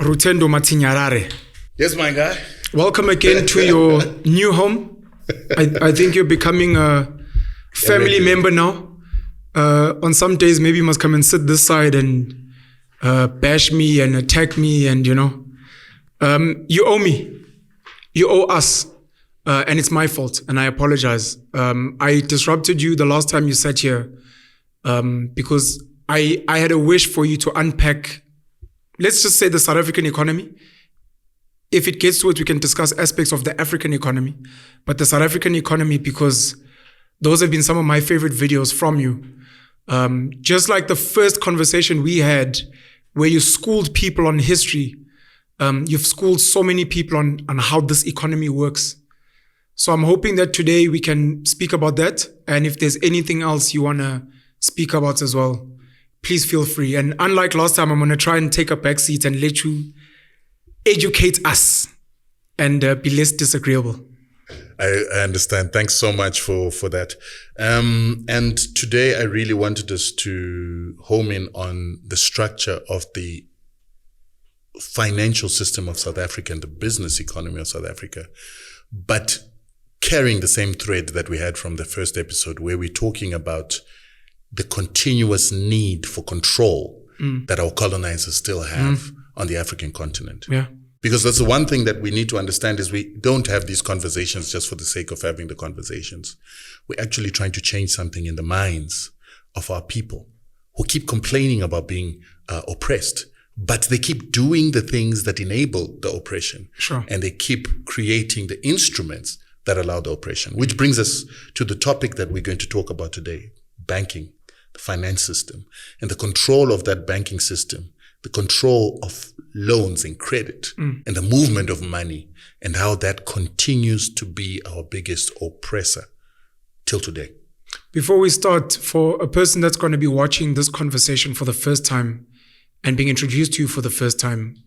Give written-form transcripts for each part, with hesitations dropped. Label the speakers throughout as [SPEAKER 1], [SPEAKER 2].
[SPEAKER 1] Rutendo Matinyarare.
[SPEAKER 2] Yes, my guy.
[SPEAKER 1] Welcome again to your new home. I think you're becoming a family member now. On some days, maybe you must come and sit this side and bash me and attack me, and you owe me. You owe us. And it's my fault, and I apologize. I disrupted you the last time you sat here because I had a wish for you to unpack, let's just say, the South African economy. If it gets to it, we can discuss aspects of the African economy. But the South African economy, because those have been some of my favorite videos from you. Just like the first conversation we had where you schooled people on history, you've schooled so many people on how this economy works. So I'm hoping that today we can speak about that. And if there's anything else you want to speak about as well, please feel free. And unlike last time, I'm going to try and take a back seat and let you educate us and be less disagreeable.
[SPEAKER 2] I understand. Thanks so much for that. And today I really wanted us to home in on the structure of the financial system of South Africa and the business economy of South Africa, but carrying the same thread that we had from the first episode, where we're talking about the continuous need for control that our colonizers still have on the African continent.
[SPEAKER 1] Yeah.
[SPEAKER 2] Because that's the one thing that we need to understand is we don't have these conversations just for the sake of having the conversations. We're actually trying to change something in the minds of our people who keep complaining about being oppressed, but they keep doing the things that enable the oppression.
[SPEAKER 1] Sure.
[SPEAKER 2] And they keep creating the instruments that allow the oppression, which brings us to the topic that we're going to talk about today: banking, the finance system, and the control of that banking system, the control of loans and credit, and the movement of money, and how that continues to be our biggest oppressor till today.
[SPEAKER 1] Before we start, for a person that's going to be watching this conversation for the first time and being introduced to you for the first time,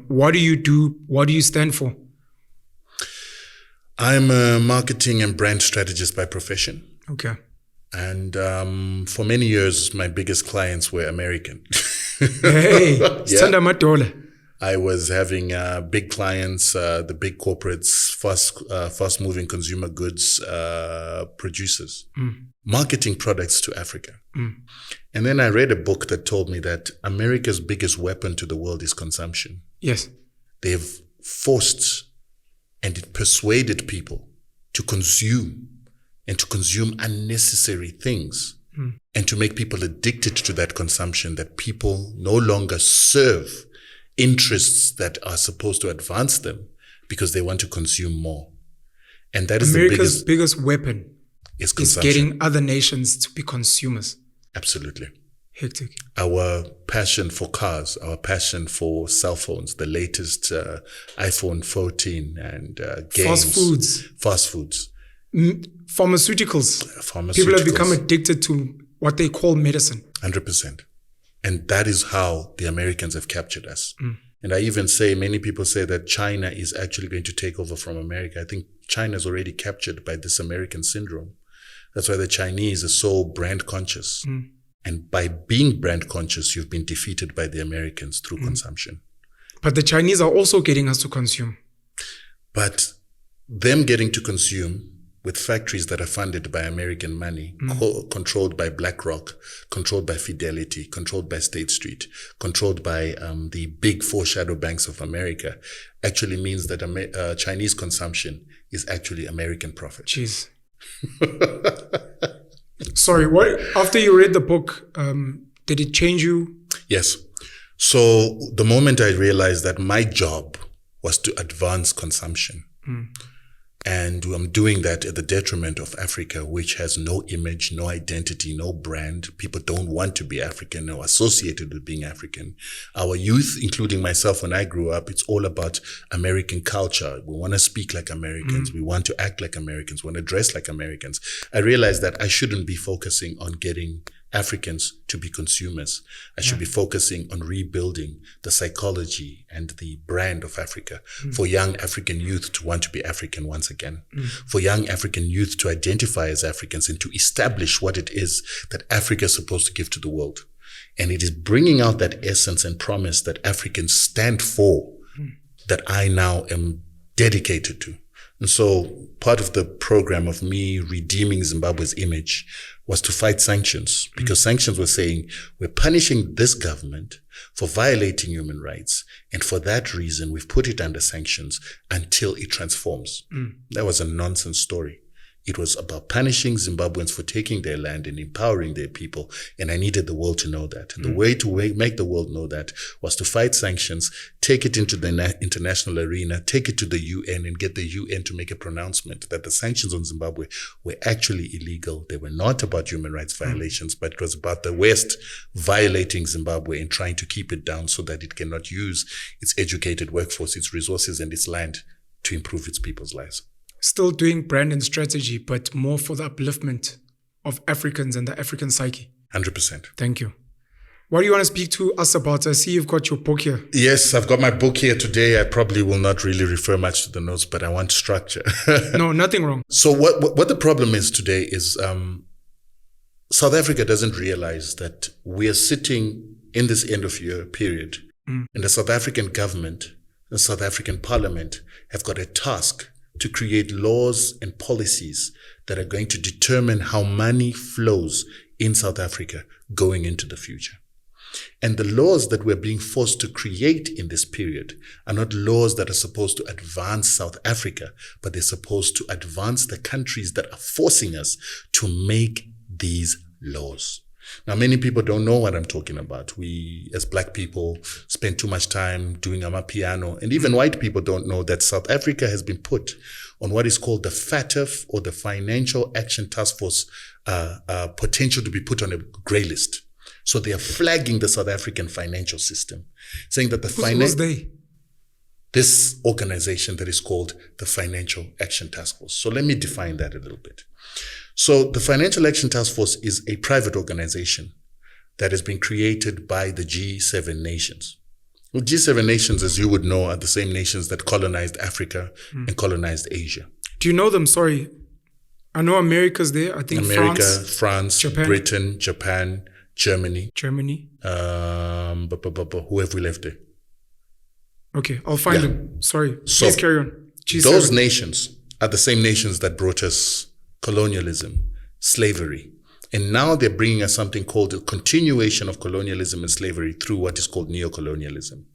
[SPEAKER 1] what do you do? What do you stand for?
[SPEAKER 2] I'm a marketing and brand strategist by profession.
[SPEAKER 1] Okay.
[SPEAKER 2] And for many years, my biggest clients were American.
[SPEAKER 1] Hey,
[SPEAKER 2] yeah. I was having big clients, the big corporates, fast-moving consumer goods producers, marketing products to Africa. And then I read a book that told me that America's biggest weapon to the world is consumption.
[SPEAKER 1] Yes.
[SPEAKER 2] They've forced and it persuaded people to consume and to consume unnecessary things and to make people addicted to that consumption, that people no longer serve interests that are supposed to advance them because they want to consume more. And that is
[SPEAKER 1] America's biggest weapon
[SPEAKER 2] is
[SPEAKER 1] getting other nations to be consumers.
[SPEAKER 2] Absolutely.
[SPEAKER 1] Hectic.
[SPEAKER 2] Our passion for cars, our passion for cell phones, the latest iPhone 14 and games. Fast foods.
[SPEAKER 1] Pharmaceuticals. People have become addicted to what they call medicine.
[SPEAKER 2] 100%. And that is how the Americans have captured us. And I even say, many people say that China is actually going to take over from America. I think China is already captured by this American syndrome. That's why the Chinese are so brand conscious. And by being brand conscious, you've been defeated by the Americans through consumption.
[SPEAKER 1] But the Chinese are also getting us to consume.
[SPEAKER 2] But them getting to consume with factories that are funded by American money, controlled by BlackRock, controlled by Fidelity, controlled by State Street, controlled by the big four shadow banks of America, actually means that Chinese consumption is actually American profit.
[SPEAKER 1] Jeez. Sorry, what? After you read the book, did it change you?
[SPEAKER 2] Yes. So the moment I realized that my job was to advance consumption, and I'm doing that at the detriment of Africa, which has no image, no identity, no brand. People don't want to be African or associated with being African. Our youth, including myself when I grew up, it's all about American culture. We want to speak like Americans. We want to act like Americans. We want to dress like Americans. I realized that I shouldn't be focusing on getting Africans to be consumers. I should be focusing on rebuilding the psychology and the brand of Africa for young African youth to want to be African once again, for young African youth to identify as Africans and to establish what it is that Africa is supposed to give to the world. And it is bringing out that essence and promise that Africans stand for that I now am dedicated to. And so part of the program of me redeeming Zimbabwe's image was to fight sanctions, because sanctions were saying we're punishing this government for violating human rights. And for that reason, we've put it under sanctions until it transforms. That was a nonsense story. It was about punishing Zimbabweans for taking their land and empowering their people. And I needed the world to know that. And the way to make the world know that was to fight sanctions, take it into the international arena, take it to the UN and get the UN to make a pronouncement that the sanctions on Zimbabwe were actually illegal. They were not about human rights violations, but it was about the West violating Zimbabwe and trying to keep it down so that it cannot use its educated workforce, its resources and its land to improve its people's lives.
[SPEAKER 1] Still doing brand and strategy, but more for the upliftment of Africans and the African psyche.
[SPEAKER 2] 100%.
[SPEAKER 1] Thank you. What do you want to speak to us about? I see you've got your book here.
[SPEAKER 2] Yes, I've got my book here today. I probably will not really refer much to the notes, but I want structure.
[SPEAKER 1] No, nothing wrong.
[SPEAKER 2] So what the problem is today is South Africa doesn't realize that we are sitting in this end of year period, and the South African government, the South African parliament have got a task to create laws and policies that are going to determine how money flows in South Africa going into the future. And the laws that we're being forced to create in this period are not laws that are supposed to advance South Africa, but they're supposed to advance the countries that are forcing us to make these laws. Now, many people don't know what I'm talking about. We, as Black people, spend too much time doing amapiano. And even white people don't know that South Africa has been put on what is called the FATF, or the Financial Action Task Force, potential to be put on a grey list. So they are flagging the South African financial system, saying that this organization that is called the Financial Action Task Force. So let me define that a little bit. So the Financial Action Task Force is a private organization that has been created by the G7 nations. Well, G7 nations, as you would know, are the same nations that colonized Africa and colonized Asia.
[SPEAKER 1] Do you know them? Sorry. I know America's there. I think
[SPEAKER 2] America, France,
[SPEAKER 1] Japan.
[SPEAKER 2] Britain, Japan, Germany. Who have we left there?
[SPEAKER 1] Okay, I'll find them. Sorry. Please carry on. G7.
[SPEAKER 2] Those nations are the same nations that brought us colonialism, slavery. And now they're bringing us something called a continuation of colonialism and slavery through what is called neocolonialism.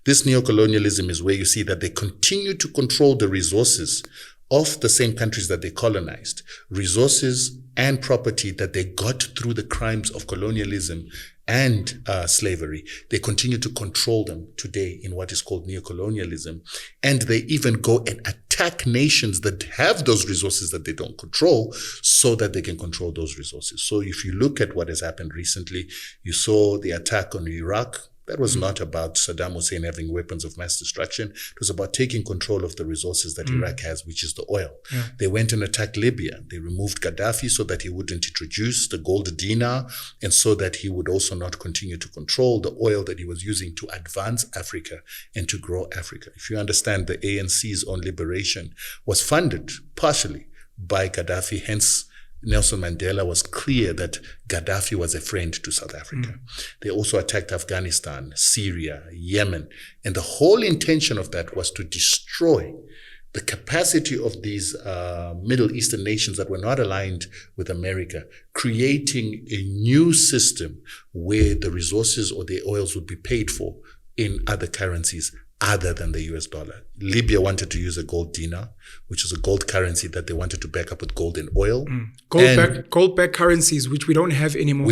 [SPEAKER 2] This neocolonialism is where you see that they continue to control the resources of the same countries that they colonized, resources and property that they got through the crimes of colonialism and slavery. They continue to control them today in what is called neocolonialism. And they even go and attack nations that have those resources that they don't control so that they can control those resources. So if you look at what has happened recently, you saw the attack on Iraq. That was not about Saddam Hussein having weapons of mass destruction. It was about taking control of the resources that Iraq has, which is the oil. Yeah. They went and attacked Libya. They removed Gaddafi so that he wouldn't introduce the gold dinar, and so that he would also not continue to control the oil that he was using to advance Africa and to grow Africa. If you understand, the ANC's own liberation was funded partially by Gaddafi, hence Nelson Mandela was clear that Gaddafi was a friend to South Africa. They also attacked Afghanistan, Syria, Yemen. And the whole intention of that was to destroy the capacity of these Middle Eastern nations that were not aligned with America, creating a new system where the resources or the oils would be paid for in other currencies other than the US dollar. Libya wanted to use a gold dinar, which is a gold currency that they wanted to back up with gold and oil.
[SPEAKER 1] Gold-backed currencies, which we don't have anymore.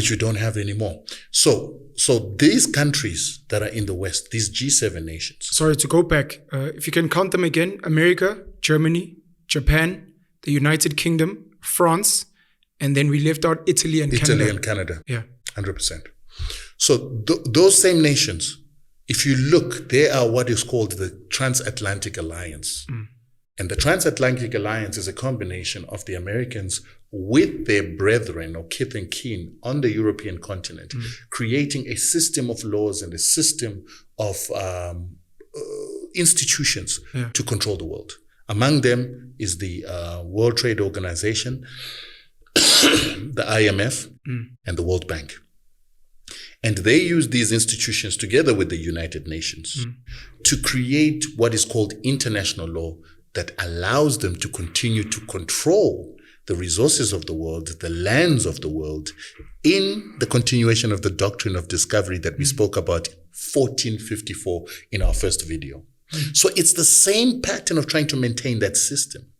[SPEAKER 1] So these countries that are in the West, these G7 nations. Sorry, to go back, if you can count them again: America, Germany, Japan, the United Kingdom, France, and then we left out Italy and Canada.
[SPEAKER 2] Yeah. 100%. So those same nations, if you look, they are what is called the Transatlantic Alliance. And the Transatlantic Alliance is a combination of the Americans with their brethren or kith and kin on the European continent, creating a system of laws and a system of institutions to control the world. Among them is the World Trade Organization, the IMF, and the World Bank. And they used these institutions together with the United Nations to create what is called international law that allows them to continue to control the resources of the world, the lands of the world, in the continuation of the doctrine of discovery that we spoke about 1454 in our first video. So it's the same pattern of trying to maintain that system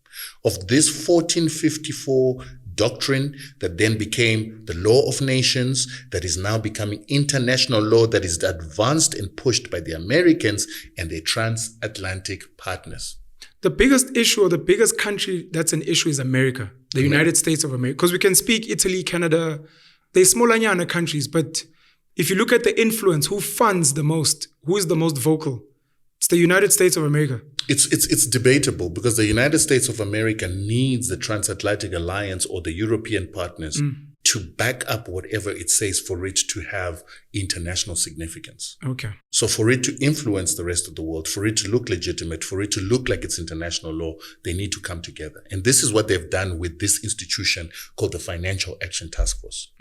[SPEAKER 2] of this 1454 doctrine that then became the law of nations, that is now becoming international law, that is advanced and pushed by the Americans and their transatlantic partners.
[SPEAKER 1] The biggest issue, or the biggest country that's an issue, is America, the United States of America. Because we can speak Italy, Canada, they're smaller countries, but if you look at the influence, who funds the most, who is the most vocal? It's the United States of America.
[SPEAKER 2] It's debatable because the United States of America needs the transatlantic alliance or the European partners to back up whatever it says for it to have international significance.
[SPEAKER 1] Okay.
[SPEAKER 2] So for it to influence the rest of the world, for it to look legitimate, for it to look like it's international law, they need to come together. And this is what they've done with this institution called the Financial Action Task Force.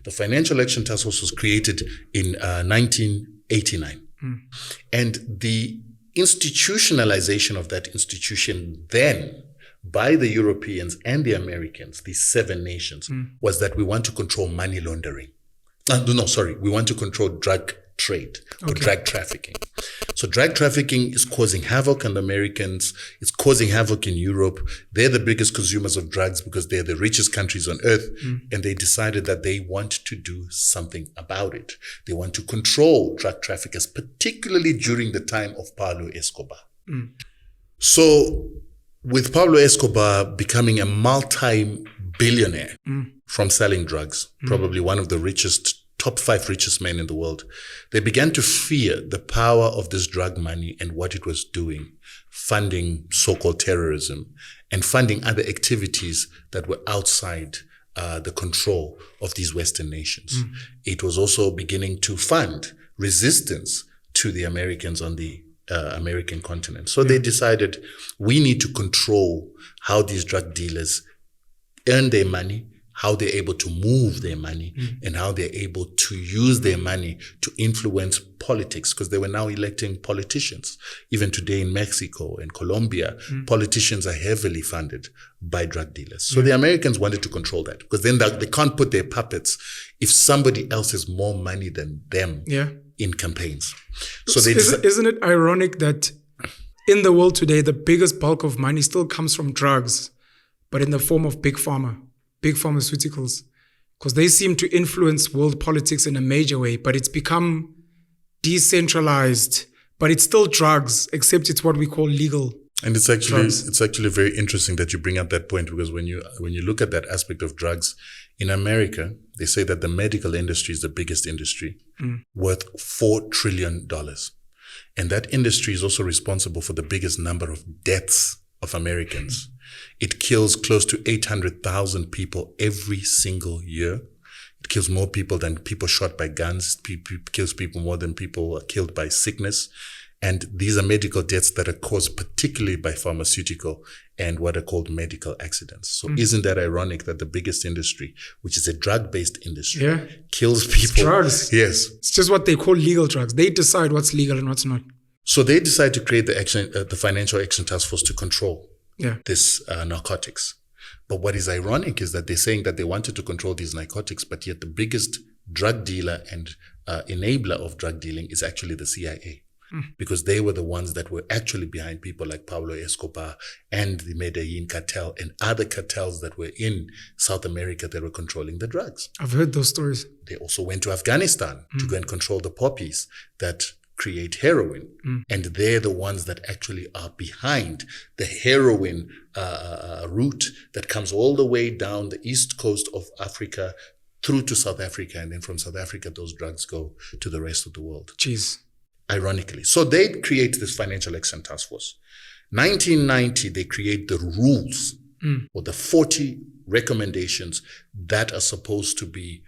[SPEAKER 2] The Financial Action Task Force was created in 1989. And the institutionalization of that institution then by the Europeans and the Americans, these 7 nations, was that we want to control money laundering. We want to control drug trade or drug trafficking. So drug trafficking is causing havoc on the Americans. It's causing havoc in Europe. They're the biggest consumers of drugs because they're the richest countries on earth. And they decided that they want to do something about it. They want to control drug traffickers, particularly during the time of Pablo Escobar. So with Pablo Escobar becoming a multi-billionaire from selling drugs, probably one of the top 5 richest men in the world, they began to fear the power of this drug money and what it was doing, funding so-called terrorism and funding other activities that were outside the control of these Western nations. It was also beginning to fund resistance to the Americans on the American continent. So they decided we need to control how these drug dealers earn their money, how they're able to move their money, and how they're able to use their money to influence politics, because they were now electing politicians. Even today in Mexico and Colombia, politicians are heavily funded by drug dealers. So the Americans wanted to control that, because then they can't put their puppets if somebody else has more money than them in campaigns. So
[SPEAKER 1] isn't it ironic that in the world today, the biggest bulk of money still comes from drugs, but in the form of big pharma, big pharmaceuticals, because they seem to influence world politics in a major way, but it's become decentralized, but it's still drugs, except it's what we call legal.
[SPEAKER 2] And it's actually very interesting that you bring up that point, because when you look at that aspect of drugs in America, they say that the medical industry is the biggest industry, worth $4 trillion. And that industry is also responsible for the biggest number of deaths of Americans. It kills close to 800,000 people every single year. It kills more people than people shot by guns. It kills people more than people are killed by sickness. And these are medical deaths that are caused particularly by pharmaceutical and what are called medical accidents. So isn't that ironic that the biggest industry, which is a drug-based industry, kills people?
[SPEAKER 1] It's drugs.
[SPEAKER 2] Yes.
[SPEAKER 1] It's just what they call legal drugs. They decide what's legal and what's not.
[SPEAKER 2] So they decide to create the Financial Action Task Force to control this narcotics. But what is ironic is that they're saying that they wanted to control these narcotics, but yet the biggest drug dealer and enabler of drug dealing is actually the CIA. Because they were the ones that were actually behind people like Pablo Escobar and the Medellin cartel and other cartels that were in South America that were controlling the drugs.
[SPEAKER 1] I've heard those stories.
[SPEAKER 2] They also went to Afghanistan to go and control the poppies that create heroin. And they're the ones that actually are behind the heroin route that comes all the way down the east coast of Africa through to South Africa. And then from South Africa, those drugs go to the rest of the world.
[SPEAKER 1] Jeez.
[SPEAKER 2] Ironically. So they create this Financial Action Task Force. 1990, they create the rules or the 40 recommendations that are supposed to be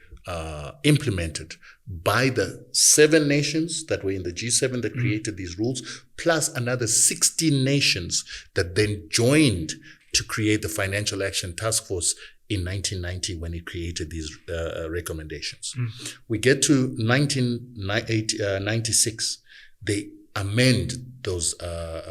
[SPEAKER 2] implemented by the 7 nations that were in the G7 that created these rules, plus another 16 nations that then joined to create the Financial Action Task Force in 1990 when it created these recommendations. We get to 1996, they amend those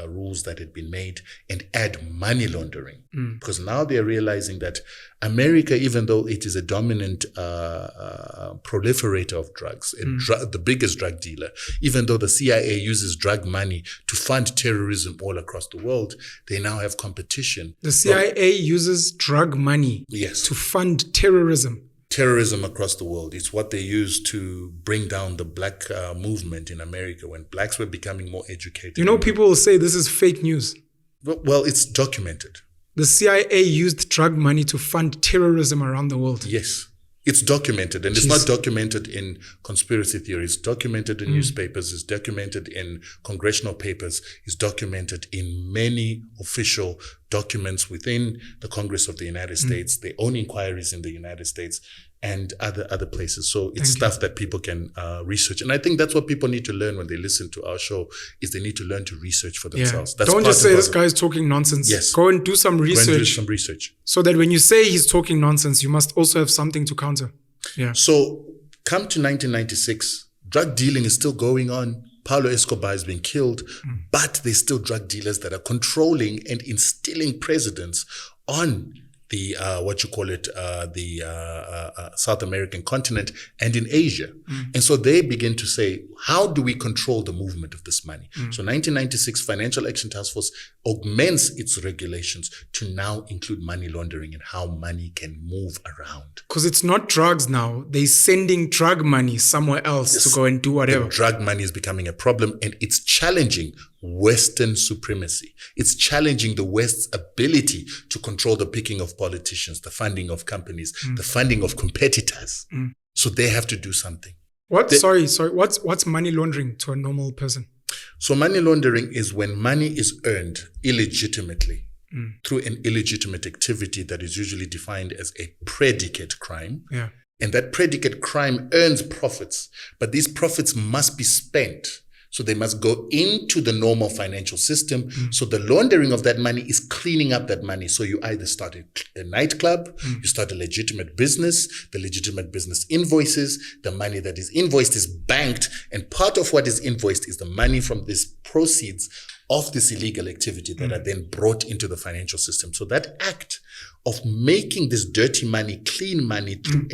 [SPEAKER 2] rules that had been made and add money laundering. Because now they're realizing that America, even though it is a dominant proliferator of drugs, the biggest drug dealer, even though the CIA uses drug money to fund terrorism all across the world, they now have competition.
[SPEAKER 1] The CIA uses drug money to fund terrorism.
[SPEAKER 2] Terrorism across the world. It's what they used to bring down the black movement in America when blacks were becoming more educated.
[SPEAKER 1] You know, people will say this is fake news.
[SPEAKER 2] Well, it's documented.
[SPEAKER 1] The CIA used drug money to fund terrorism around the world.
[SPEAKER 2] Yes. It's documented, and it's not documented in conspiracy theories. It's documented in newspapers. It's documented in congressional papers. It's documented in many official documents within the Congress of the United States, their own inquiries in the United States, and other places. So it's stuff that people can research. And I think that's what people need to learn when they listen to our show, is they need to learn to research for themselves. That's
[SPEAKER 1] Don't just say this guy's talking nonsense.
[SPEAKER 2] Yes.
[SPEAKER 1] Go and do some research.
[SPEAKER 2] Go and do some research.
[SPEAKER 1] So that when you say he's talking nonsense, you must also have something to counter. Yeah.
[SPEAKER 2] So come to 1996, drug dealing is still going on. Pablo Escobar has been killed, but there's still drug dealers that are controlling and instilling precedents on the South American continent and in Asia. And so they begin to say, how do we control the movement of this money? So 1996 Financial Action Task Force augments its regulations to now include money laundering and how money can move around.
[SPEAKER 1] Because it's not drugs now. They're sending drug money somewhere else to go and do whatever.
[SPEAKER 2] The drug money is becoming a problem, and it's challenging Western supremacy. It's challenging the West's ability to control the picking of politicians, the funding of companies, the funding of competitors. So they have to do something.
[SPEAKER 1] What's money laundering to a normal person?
[SPEAKER 2] So money laundering is when money is earned illegitimately through an illegitimate activity that is usually defined as a predicate crime.
[SPEAKER 1] Yeah.
[SPEAKER 2] And that predicate crime earns profits, but these profits must be spent. So they must go into the normal financial system. So the laundering of that money is cleaning up that money. So you either start a nightclub, you start a legitimate business, the legitimate business invoices, the money that is invoiced is banked, and part of what is invoiced is the money from these proceeds of this illegal activity that are then brought into the financial system. So that act of making this dirty money, clean money through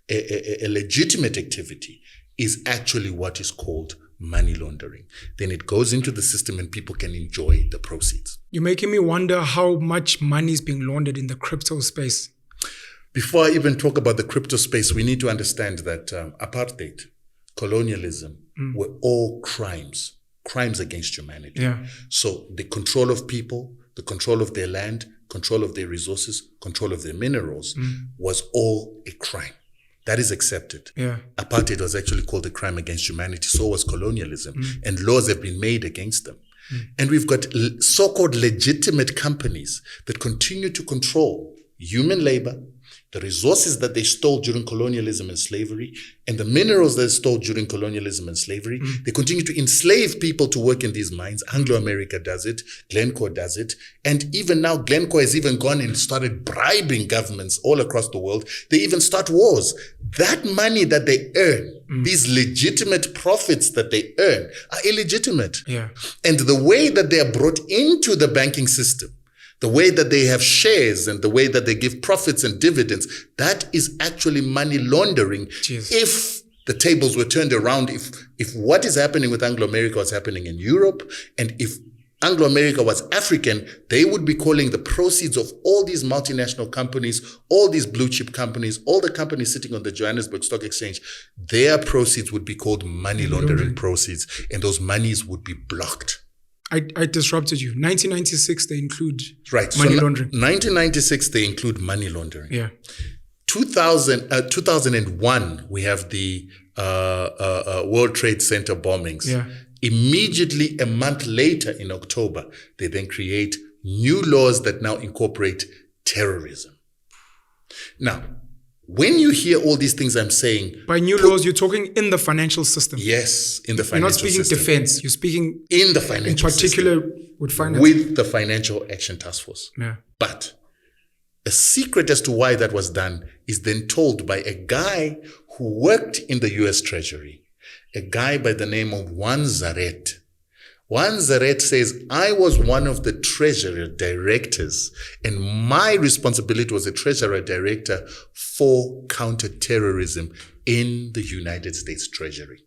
[SPEAKER 2] a legitimate activity is actually what is called money laundering. Then it goes into the system and people can enjoy the proceeds.
[SPEAKER 1] You're making me wonder how much money is being laundered in the crypto space.
[SPEAKER 2] Before I even talk about the crypto space, we need to understand that apartheid, colonialism were all crimes against humanity.
[SPEAKER 1] Yeah.
[SPEAKER 2] So the control of people, the control of their land, control of their resources, control of their minerals was all a crime. That is accepted.
[SPEAKER 1] Yeah.
[SPEAKER 2] Apartheid was actually called a crime against humanity. So was colonialism. And laws have been made against them. And we've got so-called legitimate companies that continue to control human labor, the resources that they stole during colonialism and slavery, and the minerals that they stole during colonialism and slavery. They continue to enslave people to work in these mines. Anglo-America does it. Glencore does it. And even now, Glencore has even gone and started bribing governments all across the world. They even start wars. That money that they earn, these legitimate profits that they earn, are illegitimate.
[SPEAKER 1] Yeah.
[SPEAKER 2] And the way that they are brought into the banking system, the way that they have shares and the way that they give profits and dividends, that is actually money laundering.
[SPEAKER 1] Jeez.
[SPEAKER 2] If the tables were turned around, if what is happening with Anglo-America was happening in Europe, and if Anglo-America was African, they would be calling the proceeds of all these multinational companies, all these blue chip companies, all the companies sitting on the Johannesburg Stock Exchange, their proceeds would be called money laundering proceeds, and those monies would be blocked.
[SPEAKER 1] I disrupted you. 1996, they include
[SPEAKER 2] money laundering. 1996, they include money laundering.
[SPEAKER 1] Yeah.
[SPEAKER 2] 2001, we have the World Trade Center bombings.
[SPEAKER 1] Yeah.
[SPEAKER 2] Immediately a month later in October, they then create new laws that now incorporate terrorism. Now, when you hear all these things I'm saying...
[SPEAKER 1] By new laws, you're talking in the financial system.
[SPEAKER 2] Yes, in the financial system.
[SPEAKER 1] You're not speaking defense. You're speaking...
[SPEAKER 2] In the financial
[SPEAKER 1] system. In particular,
[SPEAKER 2] with the Financial Action Task Force.
[SPEAKER 1] Yeah.
[SPEAKER 2] But A secret as to why that was done is then told by a guy who worked in the US Treasury, a guy by the name of Juan Zaret. Juan Zaret says, I was one of the treasury directors, and my responsibility was a treasury director for counterterrorism in the United States Treasury.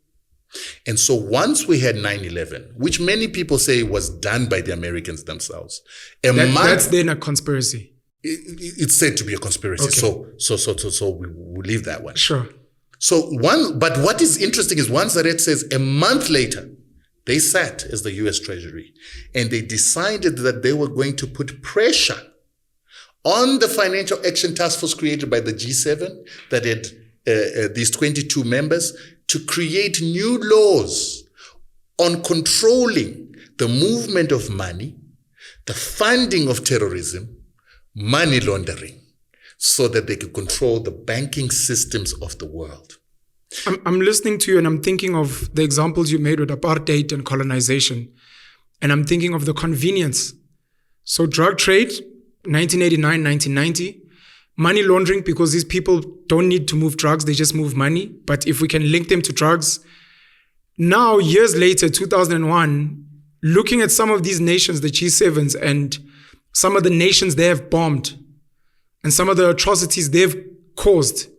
[SPEAKER 2] And so once we had 9/11, which many people say was done by the Americans themselves,
[SPEAKER 1] that's then a conspiracy.
[SPEAKER 2] It's said to be a conspiracy. Okay. So we leave that one.
[SPEAKER 1] Sure.
[SPEAKER 2] But what is interesting is Juan Zaret says a month later, they sat as the US Treasury and they decided that they were going to put pressure on the Financial Action Task Force created by the G7 that had these 22 members to create new laws on controlling the movement of money, the funding of terrorism, money laundering, so that they could control the banking systems of the world.
[SPEAKER 1] I'm listening to you and I'm thinking of the examples you made with apartheid and colonization. And I'm thinking of the convenience. So drug trade, 1989, 1990. Money laundering, because these people don't need to move drugs, they just move money. But if we can link them to drugs. Now, years later, 2001, looking at some of these nations, the G7s, and some of the nations they have bombed, and some of the atrocities they've caused,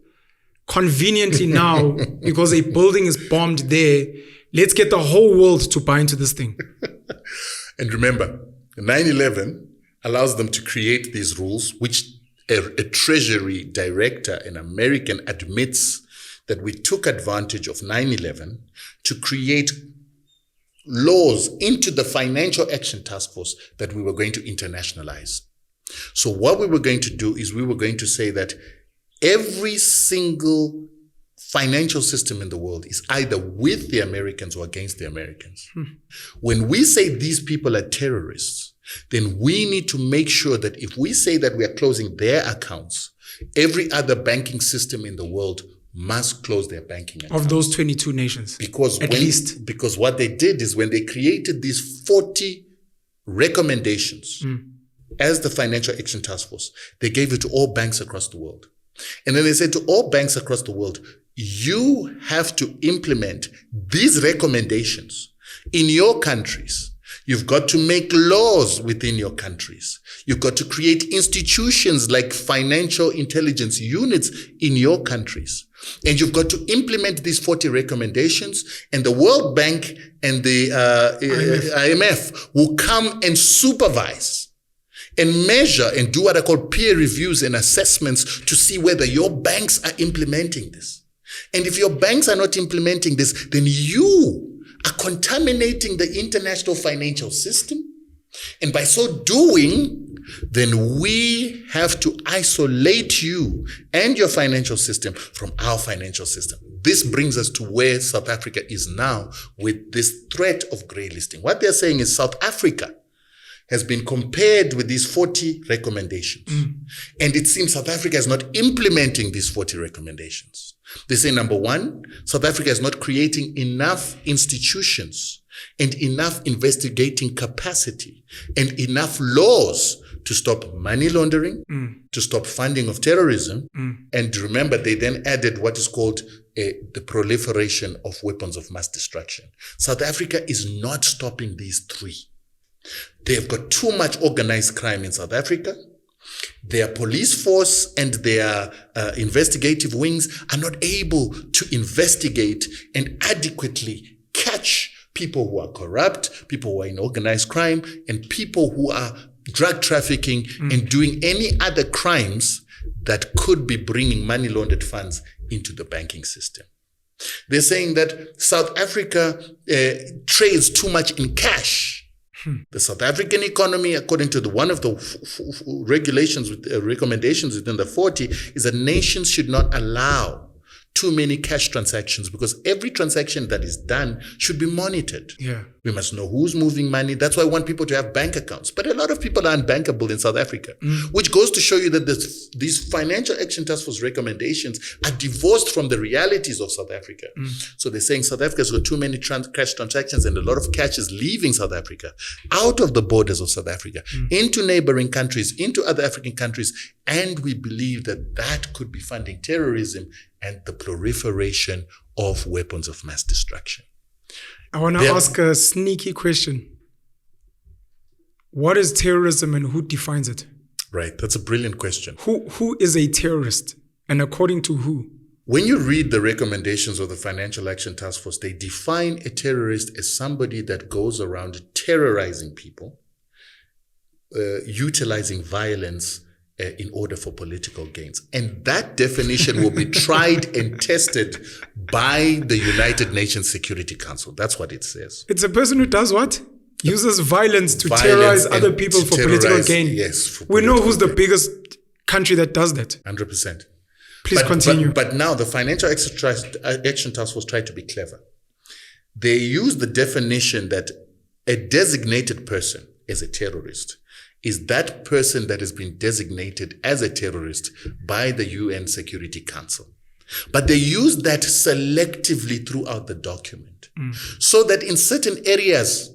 [SPEAKER 1] conveniently now, because a building is bombed there, let's get the whole world to buy into this thing.
[SPEAKER 2] And remember, 9/11 allows them to create these rules, which a treasury director, an American, admits that we took advantage of 9/11 to create laws into the Financial Action Task Force that we were going to internationalize. So what we were going to do is we were going to say that every single financial system in the world is either with the Americans or against the Americans. When we say these people are terrorists, then we need to make sure that if we say that we are closing their accounts, every other banking system in the world must close their banking accounts.
[SPEAKER 1] Of those 22 nations.
[SPEAKER 2] Because what they did is when they created these 40 recommendations as the Financial Action Task Force, they gave it to all banks across the world. And then they said to all banks across the world, you have to implement these recommendations in your countries. You've got to make laws within your countries. You've got to create institutions like financial intelligence units in your countries. And you've got to implement these 40 recommendations, and the World Bank and the IMF will come and supervise and measure and do what are called peer reviews and assessments to see whether your banks are implementing this. And if your banks are not implementing this, then you are contaminating the international financial system. And by so doing, then we have to isolate you and your financial system from our financial system. This brings us to where South Africa is now with this threat of grey listing. What they're saying is South Africa has been compared with these 40 recommendations. And it seems South Africa is not implementing these 40 recommendations. They say, number one, South Africa is not creating enough institutions and enough investigating capacity and enough laws to stop money laundering, to stop funding of terrorism. And remember, they then added what is called the proliferation of weapons of mass destruction. South Africa is not stopping these three. They've got too much organized crime in South Africa. Their police force and their investigative wings are not able to investigate and adequately catch people who are corrupt, people who are in organized crime, and people who are drug trafficking and doing any other crimes that could be bringing money laundered funds into the banking system. They're saying that South Africa trades too much in cash. The South African economy, according to one of the regulations, recommendations within the 40, is that nations should not allow too many cash transactions, because every transaction that is done should be monitored.
[SPEAKER 1] Yeah.
[SPEAKER 2] We must know who's moving money. That's why I want people to have bank accounts. But a lot of people are unbankable in South Africa, which goes to show you that these Financial Action Task Force recommendations are divorced from the realities of South Africa. So they're saying South Africa's got too many cash transactions, and a lot of cash is leaving South Africa, out of the borders of South Africa, into neighboring countries, into other African countries. And we believe that that could be funding terrorism and the proliferation of weapons of mass destruction.
[SPEAKER 1] I want to ask a sneaky question. What is terrorism and who defines it?
[SPEAKER 2] Right, that's a brilliant question.
[SPEAKER 1] Who is a terrorist, and according to who?
[SPEAKER 2] When you read the recommendations of the Financial Action Task Force, they define a terrorist as somebody that goes around terrorizing people, utilizing violence in order for political gains. And that definition will be tried and tested by the United Nations Security Council. That's what it says.
[SPEAKER 1] It's a person who does what? Uses violence to terrorize other people for political gain.
[SPEAKER 2] Yes.
[SPEAKER 1] We know who's the biggest country that does that.
[SPEAKER 2] 100%.
[SPEAKER 1] Please continue.
[SPEAKER 2] But now the Financial Action Task Force tried to be clever. They use the definition that a designated person is a terrorist is that person that has been designated as a terrorist by the UN Security Council. But they use that selectively throughout the document. So that in certain areas,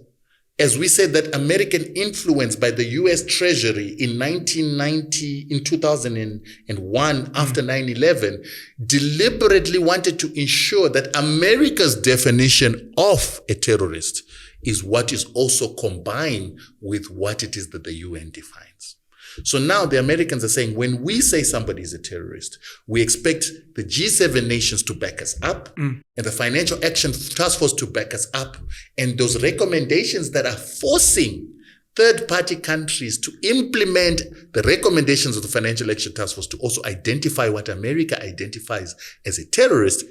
[SPEAKER 2] as we said, that American influence by the US Treasury in 1990, in 2001, after 9/11, deliberately wanted to ensure that America's definition of a terrorist is what is also combined with what it is that the UN defines. So now the Americans are saying, when we say somebody is a terrorist, we expect the G7 nations to back us up and the Financial Action Task Force to back us up. And those recommendations that are forcing third-party countries to implement the recommendations of the Financial Action Task Force to also identify what America identifies as a terrorist,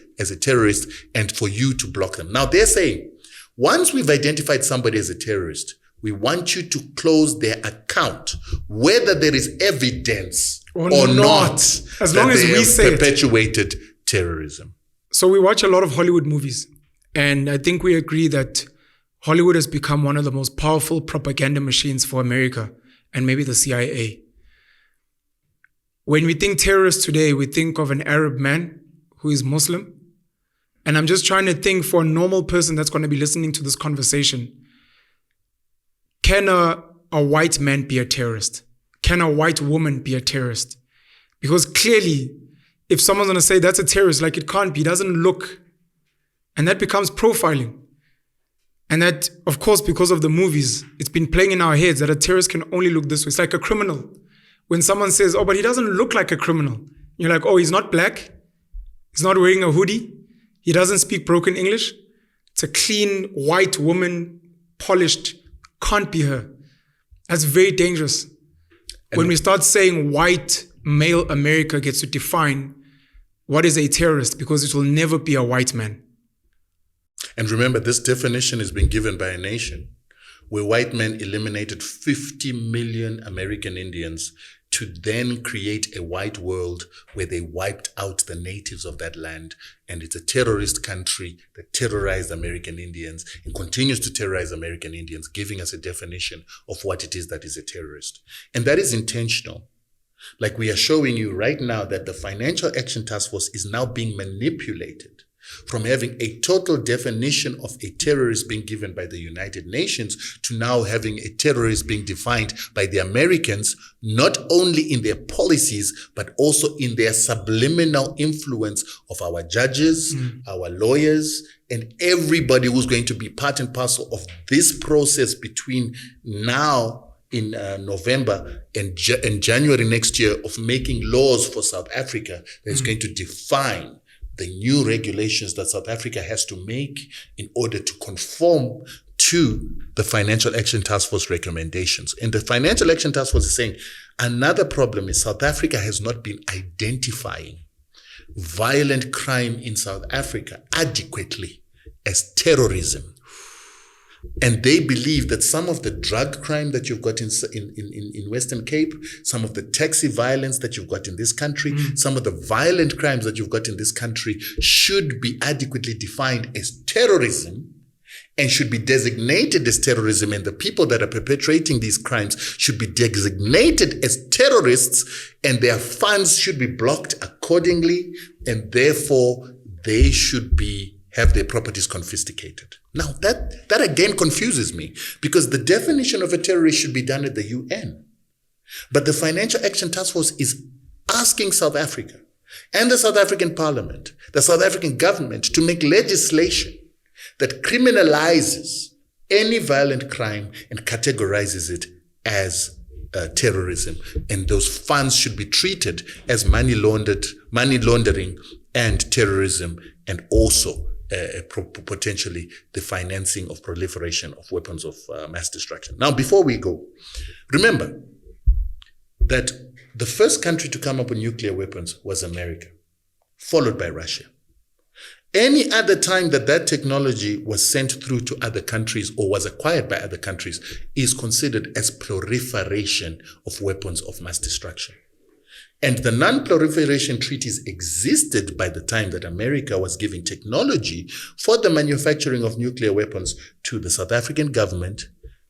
[SPEAKER 2] and for you to block them. Now they're saying, once we've identified somebody as a terrorist, we want you to close their account, whether there is evidence or not,
[SPEAKER 1] as long as we say
[SPEAKER 2] perpetuated terrorism.
[SPEAKER 1] So we watch a lot of Hollywood movies, and I think we agree that Hollywood has become one of the most powerful propaganda machines for America and maybe the CIA. When we think terrorists today, we think of an Arab man who is Muslim. And I'm just trying to think, for a normal person that's going to be listening to this conversation, can a white man be a terrorist? Can a white woman be a terrorist? Because clearly, if someone's going to say that's a terrorist, like, it can't be, it doesn't look. And that becomes profiling. And that, of course, because of the movies, it's been playing in our heads that a terrorist can only look this way. It's like a criminal. When someone says, oh, but he doesn't look like a criminal. You're like, oh, he's not black. He's not wearing a hoodie. He doesn't speak broken English. It's a clean, white woman, polished. Can't be her. That's very dangerous. When we start saying white male America gets to define what is a terrorist, because it will never be a white man.
[SPEAKER 2] And remember, this definition is being given by a nation where white men eliminated 50 million American Indians to then create a white world where they wiped out the natives of that land. And it's a terrorist country that terrorized American Indians and continues to terrorize American Indians, giving us a definition of what it is that is a terrorist. And that is intentional. Like we are showing you right now that the Financial Action Task Force is now being manipulated from having a total definition of a terrorist being given by the United Nations to now having a terrorist being defined by the Americans, not only in their policies, but also in their subliminal influence of our judges, our lawyers, and everybody who's going to be part and parcel of this process between now in November and January next year of making laws for South Africa that's going to define the new regulations that South Africa has to make in order to conform to the Financial Action Task Force recommendations. And the Financial Action Task Force is saying another problem is South Africa has not been identifying violent crime in South Africa adequately as terrorism. And they believe that some of the drug crime that you've got in Western Cape, some of the taxi violence that you've got in this country, some of the violent crimes that you've got in this country should be adequately defined as terrorism and should be designated as terrorism. And the people that are perpetrating these crimes should be designated as terrorists, and their funds should be blocked accordingly. And therefore, they should have their properties confiscated. Now, that again confuses me, because the definition of a terrorist should be done at the UN. But the Financial Action Task Force is asking South Africa and the South African Parliament, the South African government, to make legislation that criminalizes any violent crime and categorizes it as terrorism. And those funds should be treated as money laundering and terrorism, and also potentially the financing of proliferation of weapons of mass destruction. Now, before we go, remember that the first country to come up with nuclear weapons was America, followed by Russia. Any other time that technology was sent through to other countries or was acquired by other countries is considered as proliferation of weapons of mass destruction. And the non-proliferation treaties existed by the time that America was giving technology for the manufacturing of nuclear weapons to the South African government,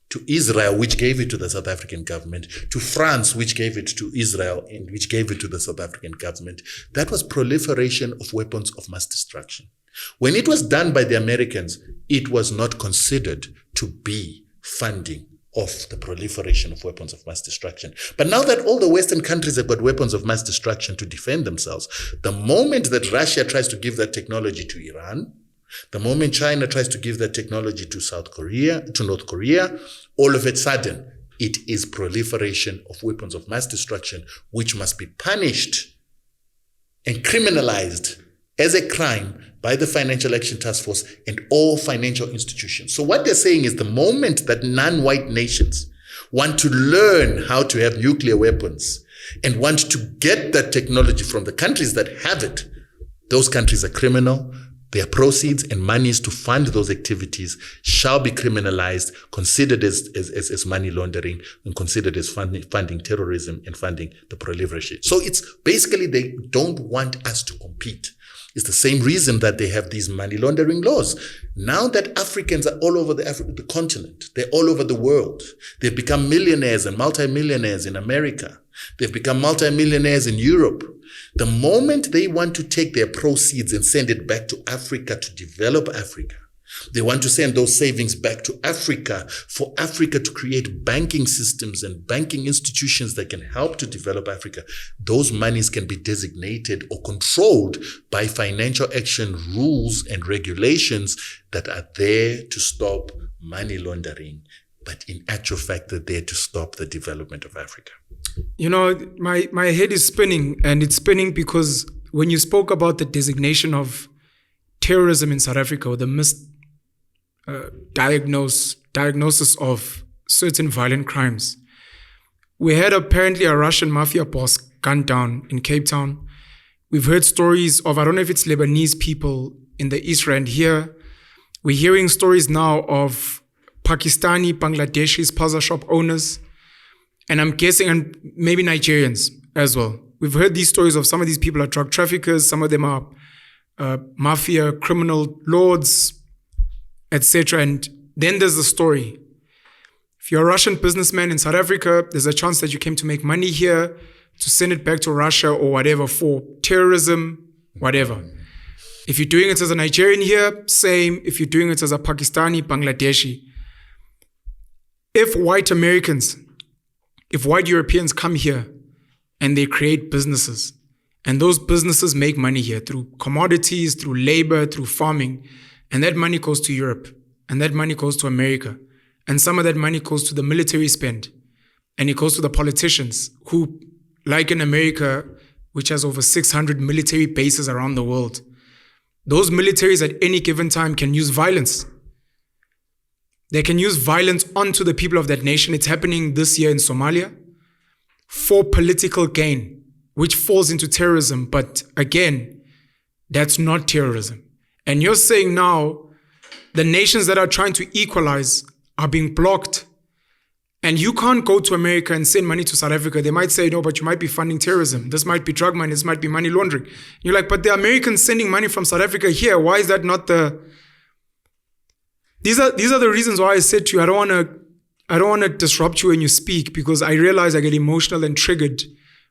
[SPEAKER 2] to Israel, which gave it to the South African government, to France, which gave it to Israel, and which gave it to the South African government. That was proliferation of weapons of mass destruction. When it was done by the Americans, it was not considered to be funding of the proliferation of weapons of mass destruction. But now that all the Western countries have got weapons of mass destruction to defend themselves, the moment that Russia tries to give that technology to Iran, the moment China tries to give that technology to North Korea, all of a sudden, it is proliferation of weapons of mass destruction, which must be punished and criminalized as a crime by the Financial Action Task Force and all financial institutions. So what they're saying is the moment that non-white nations want to learn how to have nuclear weapons and want to get that technology from the countries that have it, those countries are criminal. Their proceeds and monies to fund those activities shall be criminalized, considered as money laundering, and considered as funding terrorism and funding the proliferation. So it's basically they don't want us to compete. It's the same reason that they have these money laundering laws. Now that Africans are all over the continent, they're all over the world. They've become millionaires and multimillionaires in America. They've become multimillionaires in Europe. The moment they want to take their proceeds and send it back to Africa to develop Africa, they want to send those savings back to Africa for Africa to create banking systems and banking institutions that can help to develop Africa. Those monies can be designated or controlled by financial action rules and regulations that are there to stop money laundering, but in actual fact, they're there to stop the development of Africa.
[SPEAKER 1] You know, my head is spinning, and it's spinning because when you spoke about the designation of terrorism in South Africa, or the diagnosis of certain violent crimes, we had apparently a Russian mafia boss gunned down in Cape Town. We've heard stories of, I don't know if it's Lebanese people in the East Rand here. We're hearing stories now of Pakistani, Bangladeshi spaza shop owners, and I'm guessing, and maybe Nigerians as well. We've heard these stories of some of these people are drug traffickers, some of them are mafia, criminal lords, etc. And then there's the story. If you're a Russian businessman in South Africa, there's a chance that you came to make money here, to send it back to Russia or whatever for terrorism, whatever. If you're doing it as a Nigerian here, same. If you're doing it as a Pakistani, Bangladeshi. If white Americans, if white Europeans come here and they create businesses, and those businesses make money here through commodities, through labor, through farming, and that money goes to Europe, and that money goes to America, and some of that money goes to the military spend, and it goes to the politicians who, like in America, which has over 600 military bases around the world, those militaries at any given time can use violence. They can use violence onto the people of that nation. It's happening this year in Somalia for political gain, which falls into terrorism. But again, that's not terrorism. And you're saying now the nations that are trying to equalize are being blocked. And you can't go to America and send money to South Africa. They might say, no, but you might be funding terrorism. This might be drug money. This might be money laundering. You're like, but the Americans sending money from South Africa here, why is that not the... These are the reasons why I said to you, I don't want to disrupt you when you speak, because I realize I get emotional and triggered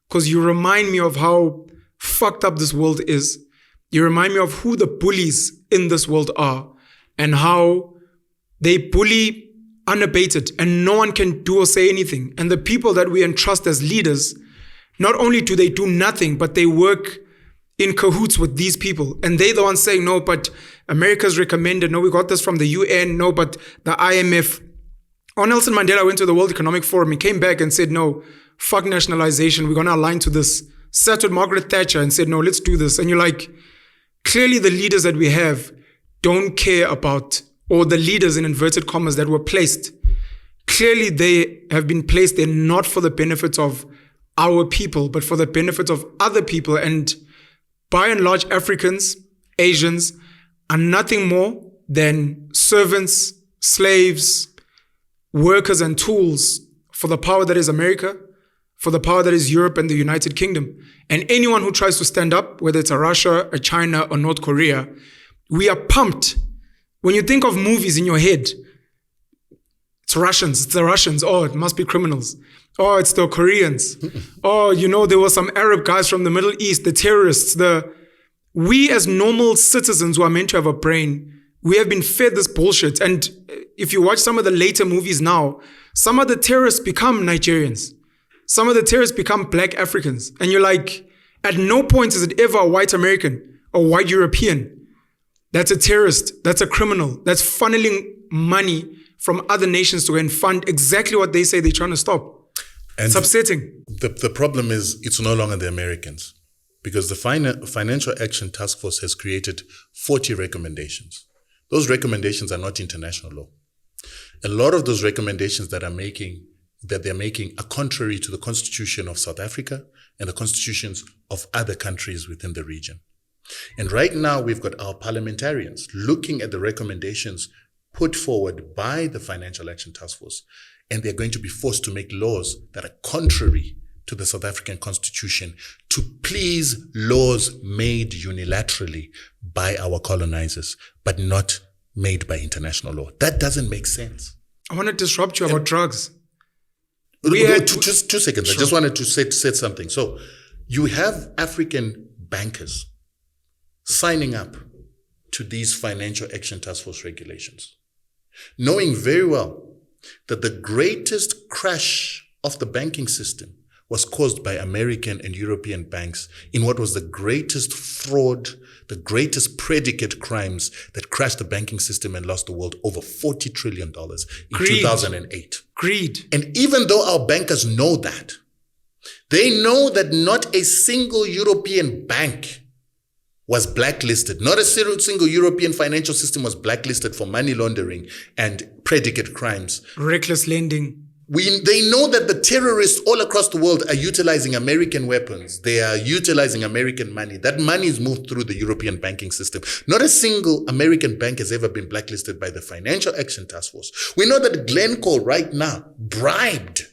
[SPEAKER 1] because you remind me of how fucked up this world is. You remind me of who the bullies in this world are and how they bully unabated and no one can do or say anything. And the people that we entrust as leaders, not only do they do nothing, but they work in cahoots with these people. And they're the ones saying, no, but America's recommended. No, we got this from the UN. No, but the IMF. Oh, Nelson Mandela went to the World Economic Forum. He came back and said, no, fuck nationalization. We're going to align to this. Sat with Margaret Thatcher and said, no, let's do this. And you're like, clearly the leaders that we have don't care about, or the leaders in inverted commas that were placed, clearly they have been placed there not for the benefits of our people, but for the benefits of other people. And by and large, Africans, Asians are nothing more than servants, slaves, workers and tools for the power that is America, for the power that is Europe and the United Kingdom. And anyone who tries to stand up, whether it's a Russia, a China, or North Korea, we are pumped. When you think of movies in your head, it's Russians, it's the Russians. Oh, it must be criminals. Oh, it's the Koreans. Oh, there were some Arab guys from the Middle East, the terrorists. We as normal citizens who are meant to have a brain, we have been fed this bullshit. And if you watch some of the later movies now, some of the terrorists become Nigerians. Some of the terrorists become black Africans. And you're like, at no point is it ever a white American or white European. That's a terrorist. That's a criminal. That's funneling money from other nations to go and fund exactly what they say they're trying to stop. And it's upsetting.
[SPEAKER 2] The problem is it's no longer the Americans, because the Financial Action Task Force has created 40 recommendations. Those recommendations are not international law. A lot of those recommendations that they're making are contrary to the Constitution of South Africa and the constitutions of other countries within the region. And right now, we've got our parliamentarians looking at the recommendations put forward by the Financial Action Task Force, and they're going to be forced to make laws that are contrary to the South African Constitution to please laws made unilaterally by our colonizers, but not made by international law. That doesn't make sense.
[SPEAKER 1] I want to disrupt you about drugs.
[SPEAKER 2] Just 2 seconds.
[SPEAKER 1] Sure.
[SPEAKER 2] I just wanted to say something. So you have African bankers signing up to these Financial Action Task Force regulations, knowing very well that the greatest crash of the banking system was caused by American and European banks in what was the greatest fraud, the greatest predicate crimes that crashed the banking system and lost the world over $40 trillion in 2008.
[SPEAKER 1] Greed.
[SPEAKER 2] And even though our bankers know that, they know that not a single European bank was blacklisted. Not a single European financial system was blacklisted for money laundering and predicate crimes.
[SPEAKER 1] Reckless lending.
[SPEAKER 2] They know that the terrorists all across the world are utilizing American weapons. They are utilizing American money. That money is moved through the European banking system. Not a single American bank has ever been blacklisted by the Financial Action Task Force. We know that Glencore right now bribed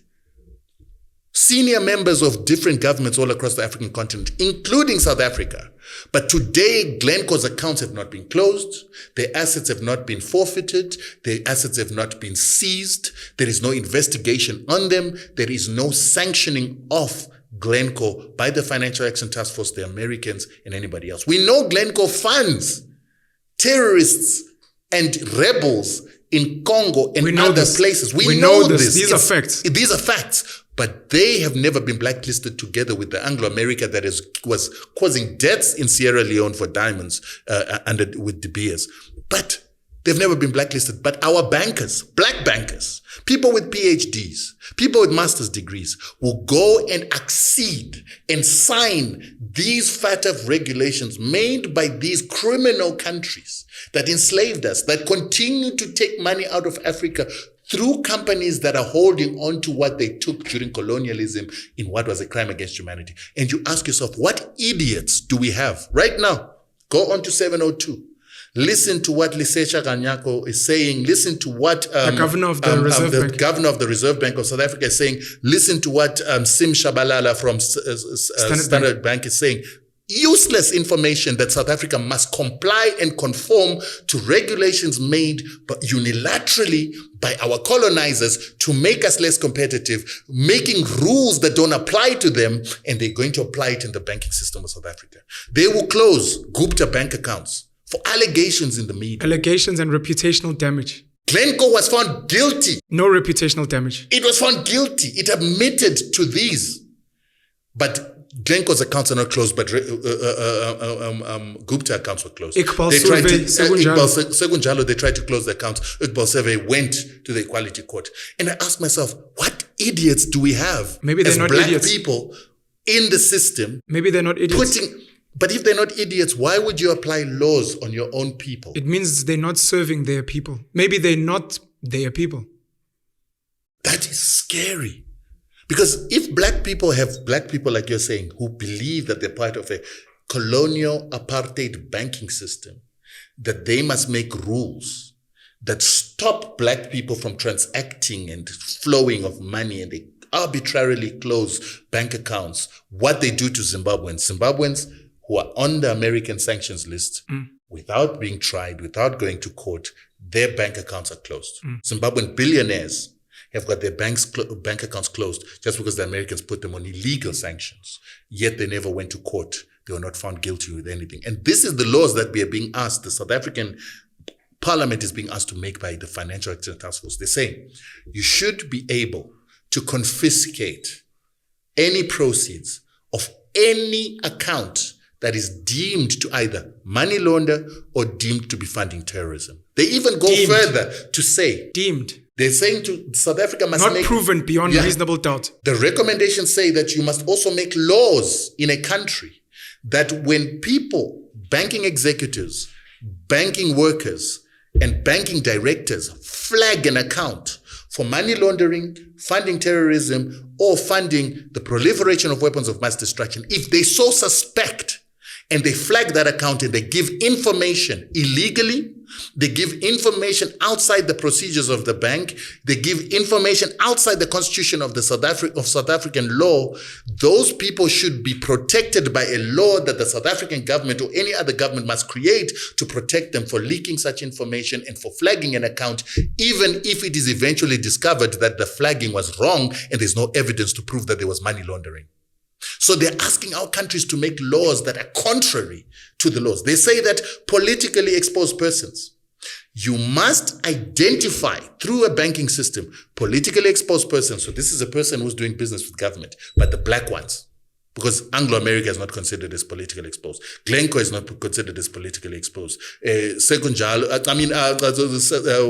[SPEAKER 2] senior members of different governments all across the African continent, including South Africa. But today, Glencore's accounts have not been closed. Their assets have not been forfeited. Their assets have not been seized. There is no investigation on them. There is no sanctioning of Glencore by the Financial Action Task Force, the Americans, and anybody else. We know Glencore funds terrorists and rebels in Congo and other places. We know this.
[SPEAKER 1] These are facts.
[SPEAKER 2] These are facts. But they have never been blacklisted together with the Anglo-America that was causing deaths in Sierra Leone for diamonds with De Beers. But they've never been blacklisted. But our bankers, black bankers, people with PhDs, people with master's degrees will go and accede and sign these FATF regulations made by these criminal countries that enslaved us, that continue to take money out of Africa through companies that are holding on to what they took during colonialism in what was a crime against humanity. And you ask yourself, what idiots do we have right now? Go on to 702. Listen to what Lesetja Kanyako is saying. Listen to what
[SPEAKER 1] the governor of the Reserve Bank.
[SPEAKER 2] Governor of the Reserve Bank of South Africa is saying. Listen to what Sim Shabalala from Standard Bank is saying. Useless information that South Africa must comply and conform to regulations made unilaterally by our colonizers to make us less competitive, making rules that don't apply to them, and they're going to apply it in the banking system of South Africa. They will close Gupta bank accounts for allegations in the media.
[SPEAKER 1] Allegations and reputational damage.
[SPEAKER 2] Glencore was found guilty.
[SPEAKER 1] No reputational damage.
[SPEAKER 2] It was found guilty. It admitted to these. But Glencore's accounts are not closed, but Gupta accounts were closed.
[SPEAKER 1] Iqbal Survey,
[SPEAKER 2] Segunjalo, they tried to close the accounts. Iqbal Survey went to the Equality Court. And I asked myself, what idiots do we have
[SPEAKER 1] Maybe they're
[SPEAKER 2] as
[SPEAKER 1] not
[SPEAKER 2] black
[SPEAKER 1] idiots.
[SPEAKER 2] people in the system?
[SPEAKER 1] Maybe they're not idiots.
[SPEAKER 2] But if they're not idiots, why would you apply laws on your own people?
[SPEAKER 1] It means they're not serving their people. Maybe they're not their people.
[SPEAKER 2] That is scary. Because if black people like you're saying, who believe that they're part of a colonial apartheid banking system, that they must make rules that stop black people from transacting and flowing of money, and they arbitrarily close bank accounts, what they do to Zimbabweans who are on the American sanctions list, without being tried, without going to court, their bank accounts are closed. Zimbabwean billionaires have got their bank accounts closed just because the Americans put them on illegal sanctions. Yet they never went to court. They were not found guilty with anything. And this is the laws that we are being asked. The South African Parliament is being asked to make by the Financial Action Task Force. They're saying you should be able to confiscate any proceeds of any account that is deemed to either money launder or deemed to be funding terrorism. They even go further to say...
[SPEAKER 1] Deemed.
[SPEAKER 2] They're saying to South Africa must
[SPEAKER 1] not proven beyond reasonable doubt.
[SPEAKER 2] The recommendations say that you must also make laws in a country that when people, banking executives, banking workers, and banking directors flag an account for money laundering, funding terrorism, or funding the proliferation of weapons of mass destruction, if they so suspect and they flag that account and they give information illegally, they give information outside the procedures of the bank, they give information outside the constitution of the South African law, those people should be protected by a law that the South African government or any other government must create to protect them for leaking such information and for flagging an account, even if it is eventually discovered that the flagging was wrong and there's no evidence to prove that there was money laundering. So they're asking our countries to make laws that are contrary to the laws. They say that politically exposed persons, you must identify through a banking system, politically exposed persons. So this is a person who's doing business with government, but the black ones, because Anglo-America is not considered as politically exposed. Glencore is not considered as politically exposed. Segunjalo,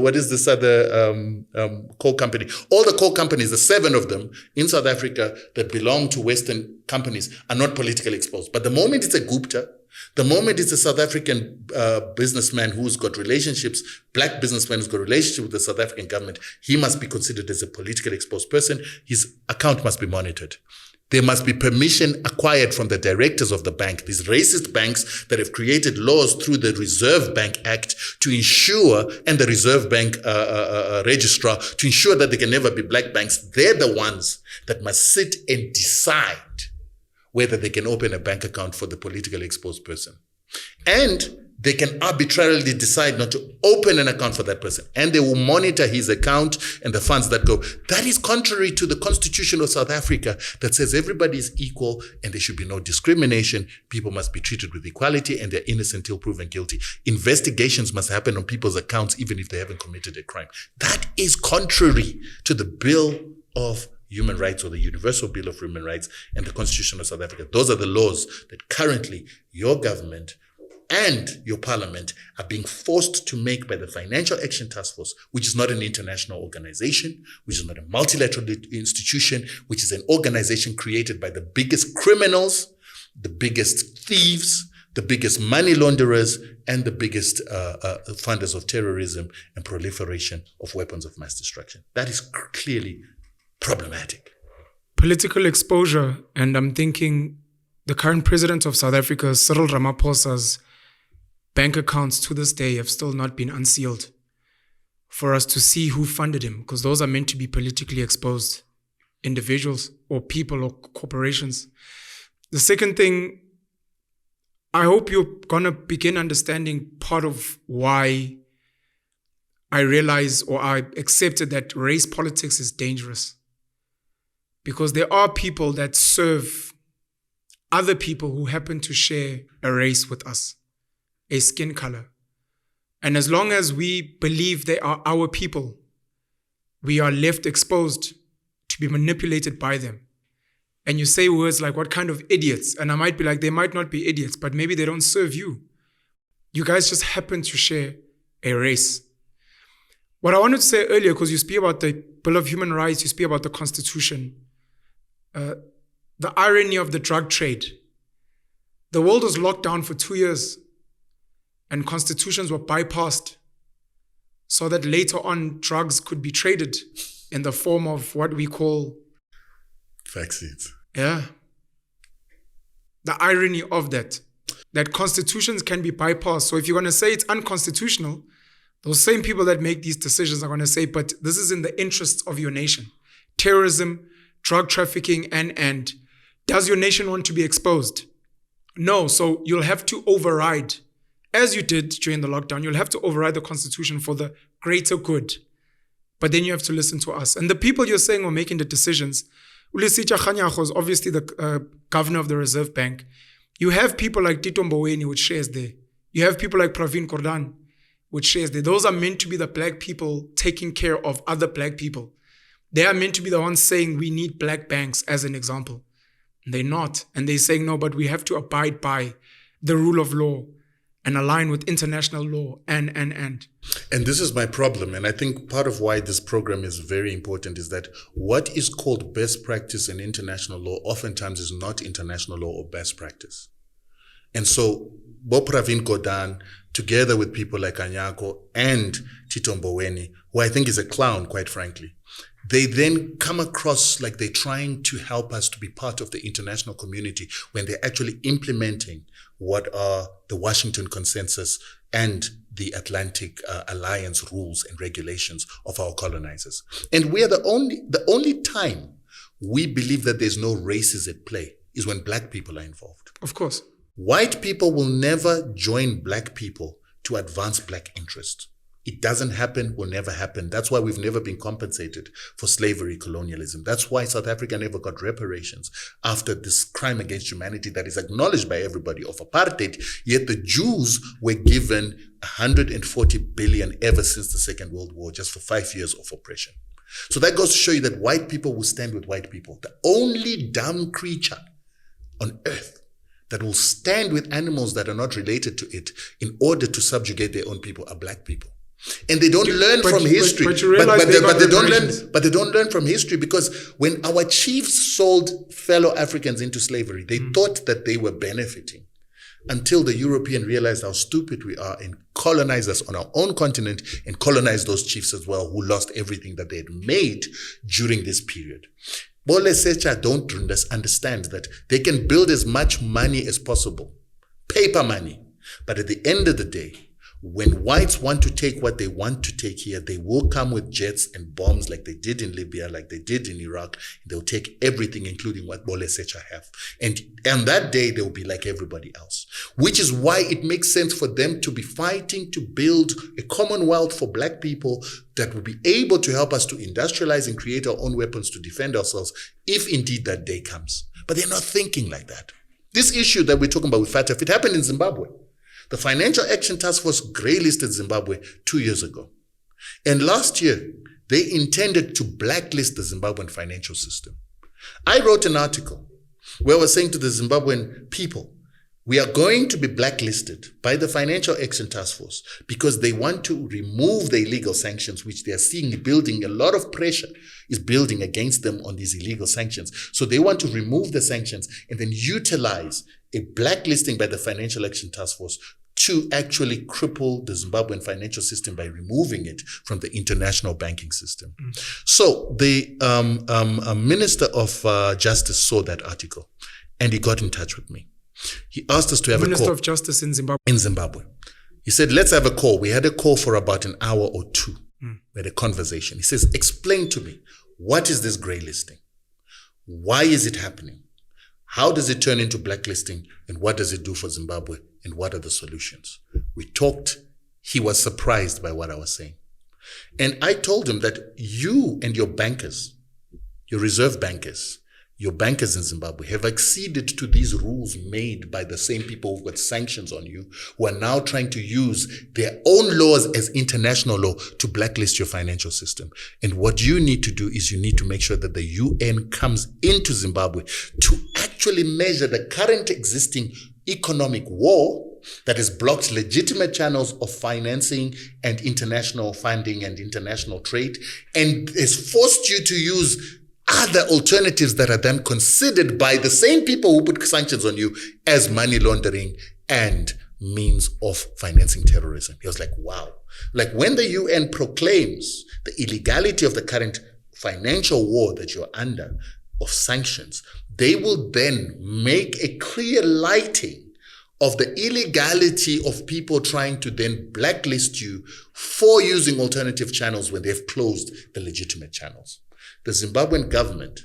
[SPEAKER 2] what is this other coal company? All the coal companies, the 7 of them in South Africa that belong to Western companies are not politically exposed. But the moment it's a Gupta, the moment it's a South African businessman who's got relationships, black businessman who's got a relationship with the South African government, he must be considered as a politically exposed person. His account must be monitored. There must be permission acquired from the directors of the bank, these racist banks that have created laws through the Reserve Bank Act to ensure, and the Reserve Bank registrar, to ensure that there can never be black banks. They're the ones that must sit and decide whether they can open a bank account for the politically exposed person. And they can arbitrarily decide not to open an account for that person. And they will monitor his account and the funds that go. That is contrary to the Constitution of South Africa that says everybody is equal and there should be no discrimination. People must be treated with equality and they're innocent till proven guilty. Investigations must happen on people's accounts even if they haven't committed a crime. That is contrary to the Bill of Human Rights or the Universal Bill of Human Rights and the Constitution of South Africa. Those are the laws that currently your government and your parliament are being forced to make by the Financial Action Task Force, which is not an international organization, which is not a multilateral institution, which is an organization created by the biggest criminals, the biggest thieves, the biggest money launderers, and the biggest funders of terrorism and proliferation of weapons of mass destruction. That is clearly problematic.
[SPEAKER 1] Political exposure, and I'm thinking the current president of South Africa, Cyril Ramaphosa's bank accounts to this day have still not been unsealed for us to see who funded him, because those are meant to be politically exposed individuals or people or corporations. The second thing, I hope you're going to begin understanding part of why I realize or I accepted that race politics is dangerous. Because there are people that serve other people who happen to share a race with us, a skin color. And as long as we believe they are our people, we are left exposed to be manipulated by them. And you say words like, what kind of idiots? And I might be like, they might not be idiots, but maybe they don't serve you. You guys just happen to share a race. What I wanted to say earlier, because you speak about the Bill of Human Rights, you speak about the Constitution, the irony of the drug trade. The world was locked down for 2 years and constitutions were bypassed so that later on drugs could be traded in the form of what we call
[SPEAKER 2] vaccines.
[SPEAKER 1] Yeah. The irony of that constitutions can be bypassed. So if you're going to say it's unconstitutional, those same people that make these decisions are going to say, but this is in the interests of your nation. Terrorism, drug trafficking, and does your nation want to be exposed? No, so you'll have to override, as you did during the lockdown, you'll have to override the constitution for the greater good. But then you have to listen to us. And the people you're saying are making the decisions, Ulisitya Kganyago is obviously the governor of the Reserve Bank. You have people like Tito Mboweni, which shares there. You have people like Pravin Gordhan, which shares there. Those are meant to be the black people taking care of other black people. They are meant to be the ones saying we need black banks, as an example. They're not. And they're saying, no, but we have to abide by the rule of law and align with international law and.
[SPEAKER 2] And this is my problem. And I think part of why this program is very important is that what is called best practice in international law oftentimes is not international law or best practice. And so Pravin Gordhan, together with people like Kganyago and Tito Mboweni, who I think is a clown, quite frankly, they then come across like they're trying to help us to be part of the international community when they're actually implementing what are the Washington Consensus and the Atlantic Alliance rules and regulations of our colonizers. And we are the only time we believe that there's no races at play is when black people are involved.
[SPEAKER 1] Of course.
[SPEAKER 2] White people will never join black people to advance black interests. It doesn't happen, will never happen. That's why we've never been compensated for slavery, colonialism. That's why South Africa never got reparations after this crime against humanity that is acknowledged by everybody of apartheid. Yet the Jews were given 140 billion ever since the Second World War, just for 5 years of oppression. So that goes to show you that white people will stand with white people. The only dumb creature on earth that will stand with animals that are not related to it in order to subjugate their own people are black people. And they don't learn from history. But they don't learn from history, because when our chiefs sold fellow Africans into slavery, they thought that they were benefiting, until the European realized how stupid we are and colonized us on our own continent and colonized those chiefs as well, who lost everything that they had made during this period. Bole Secha don't understand that they can build as much money as possible, paper money, but at the end of the day, when whites want to take what they want to take here, they will come with jets and bombs like they did in Libya, like they did in Iraq. They'll take everything, including what Bole Secha have. And on that day, they'll be like everybody else, which is why it makes sense for them to be fighting to build a commonwealth for black people that will be able to help us to industrialize and create our own weapons to defend ourselves, if indeed that day comes. But they're not thinking like that. This issue that we're talking about with FATF, it happened in Zimbabwe. The Financial Action Task Force grey-listed Zimbabwe 2 years ago. And last year, they intended to blacklist the Zimbabwean financial system. I wrote an article where I was saying to the Zimbabwean people, we are going to be blacklisted by the Financial Action Task Force because they want to remove the illegal sanctions, which they are seeing building. A lot of pressure is building against them on these illegal sanctions. So they want to remove the sanctions and then utilize a blacklisting by the Financial Action Task Force to actually cripple the Zimbabwean financial system by removing it from the international banking system. So the Minister of Justice saw that article and he got in touch with me. He asked us to have
[SPEAKER 1] Minister of Justice in Zimbabwe.
[SPEAKER 2] In Zimbabwe. He said, let's have a call. We had a call for about an hour or two. We had a conversation. He says, explain to me, what is this grey listing? Why is it happening? How does it turn into blacklisting? And what does it do for Zimbabwe? And what are the solutions? We talked. He was surprised by what I was saying. And I told him that you and your bankers, your reserve bankers, your bankers in Zimbabwe have acceded to these rules made by the same people who've got sanctions on you, who are now trying to use their own laws as international law to blacklist your financial system. And what you need to do is you need to make sure that the UN comes into Zimbabwe to actually measure the current existing economic war that has blocked legitimate channels of financing and international funding and international trade, and has forced you to use other alternatives that are then considered by the same people who put sanctions on you as money laundering and means of financing terrorism. He was like, wow. Like when the UN proclaims the illegality of the current financial war that you're under of sanctions, they will then make a clear lighting of the illegality of people trying to then blacklist you for using alternative channels when they've closed the legitimate channels. The Zimbabwean government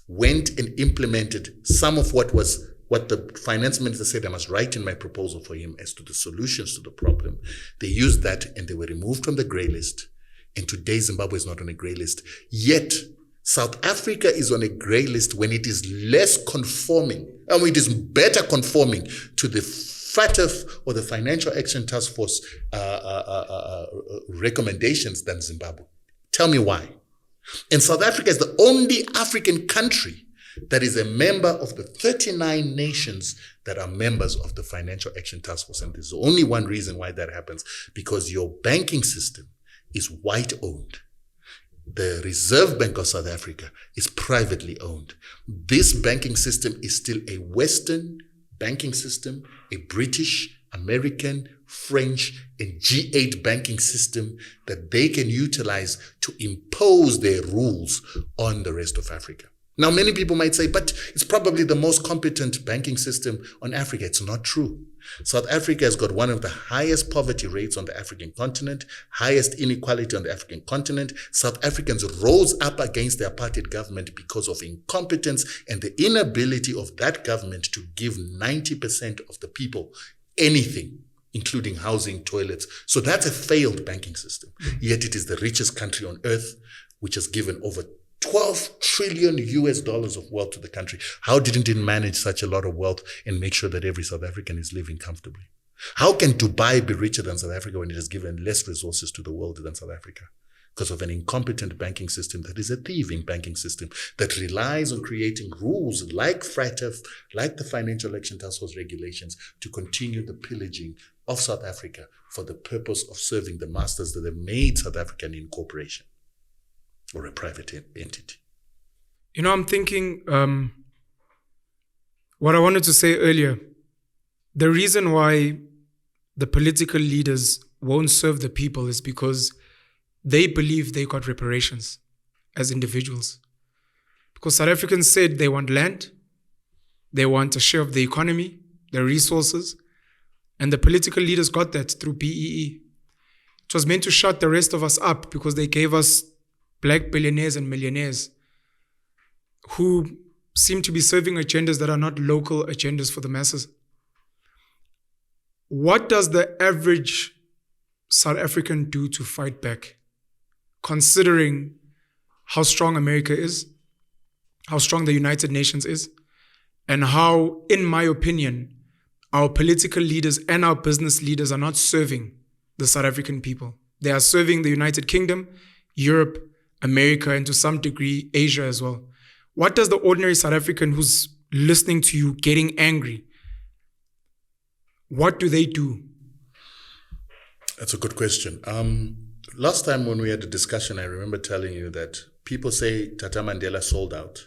[SPEAKER 2] went and implemented some of what the finance minister said I must write in my proposal for him as to the solutions to the problem. They used that and they were removed from the grey list. And today Zimbabwe is not on a grey list. Yet South Africa is on a grey list when it is less conforming, and it is better conforming to the FATF or the Financial Action Task Force recommendations than Zimbabwe. Tell me why. And South Africa is the only African country that is a member of the 39 nations that are members of the Financial Action Task Force. And there's only one reason why that happens, because your banking system is white owned. The Reserve Bank of South Africa is privately owned. This banking system is still a Western banking system, a British, American, French, and G8 banking system that they can utilize to impose their rules on the rest of Africa. Now, many people might say, but it's probably the most competent banking system on Africa. It's not true. South Africa has got one of the highest poverty rates on the African continent, highest inequality on the African continent. South Africans rose up against the apartheid government because of incompetence and the inability of that government to give 90% of the people anything, including housing, toilets. So that's a failed banking system. Yet it is the richest country on earth, which has given over $12 trillion of wealth to the country. How didn't it manage such a lot of wealth and make sure that every South African is living comfortably? How can Dubai be richer than South Africa when it has given less resources to the world than South Africa? Because of an incompetent banking system that is a thieving banking system that relies on creating rules like FATF, like the Financial Action Task Force regulations, to continue the pillaging of South Africa for the purpose of serving the masters that have made South Africa an incorporation or a private entity.
[SPEAKER 1] You know, I'm thinking what I wanted to say earlier. The reason why the political leaders won't serve the people is because they believe they got reparations as individuals. Because South Africans said they want land, they want a share of the economy, the resources, and the political leaders got that through BEE. It was meant to shut the rest of us up because they gave us black billionaires and millionaires who seem to be serving agendas that are not local agendas for the masses. What does the average South African do to fight back, considering how strong America is, how strong the United Nations is, and how, in my opinion, our political leaders and our business leaders are not serving the South African people. They are serving the United Kingdom, Europe, America, and to some degree, Asia as well. What does the ordinary South African who's listening to you getting angry, what do they do?
[SPEAKER 2] That's a good question. Last time when we had a discussion, I remember telling you that people say Tata Mandela sold out.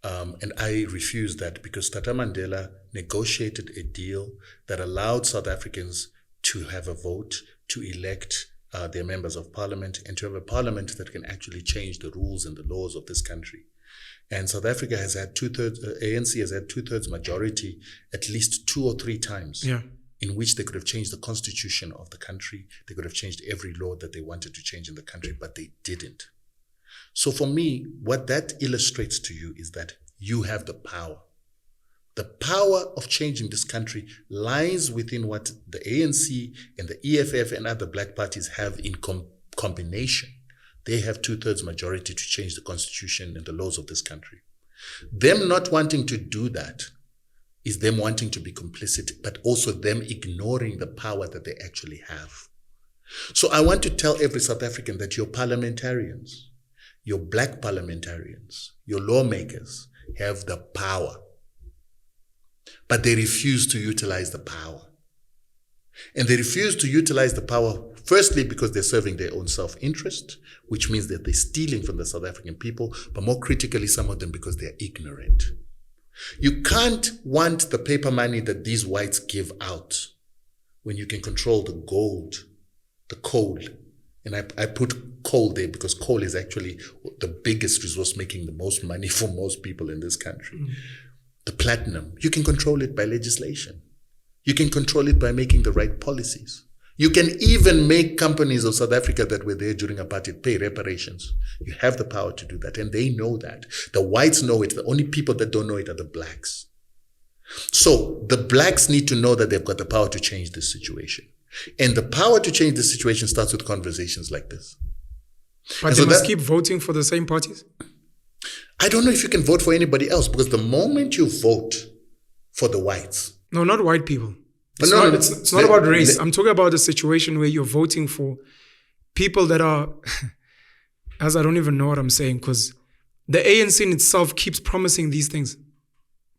[SPEAKER 2] And I refuse that because Tata Mandela negotiated a deal that allowed South Africans to have a vote, to elect their members of parliament, and to have a parliament that can actually change the rules and the laws of this country. And South Africa has had ANC has had 2/3 majority at least 2 or 3 times in which they could have changed the constitution of the country. They could have changed every law that they wanted to change in the country, but they didn't. So for me, what that illustrates to you is that you have the power. The power of changing this country lies within what the ANC and the EFF and other black parties have in combination. They have 2/3 majority to change the constitution and the laws of this country. Them not wanting to do that is them wanting to be complicit, but also them ignoring the power that they actually have. So I want to tell every South African that your parliamentarians, your black parliamentarians, your lawmakers have the power, but they refuse to utilize the power. And they refuse to utilize the power, firstly, because they're serving their own self-interest, which means that they're stealing from the South African people, but more critically, some of them because they're ignorant. You can't want the paper money that these whites give out when you can control the gold, the coal. And I put coal there because coal is actually the biggest resource making the most money for most people in this country. The platinum, you can control it by legislation. You can control it by making the right policies. You can even make companies of South Africa that were there during apartheid pay reparations. You have the power to do that, and they know that. The whites know it. The only people that don't know it are the blacks. So the blacks need to know that they've got the power to change this situation. And the power to change this situation starts with conversations like this.
[SPEAKER 1] But they must keep voting for the same parties?
[SPEAKER 2] I don't know if you can vote for anybody else, because the moment you vote for the whites...
[SPEAKER 1] No, not white people. It's not about race. I'm talking about a situation where you're voting for people that are, as I don't even know what I'm saying, because the ANC in itself keeps promising these things,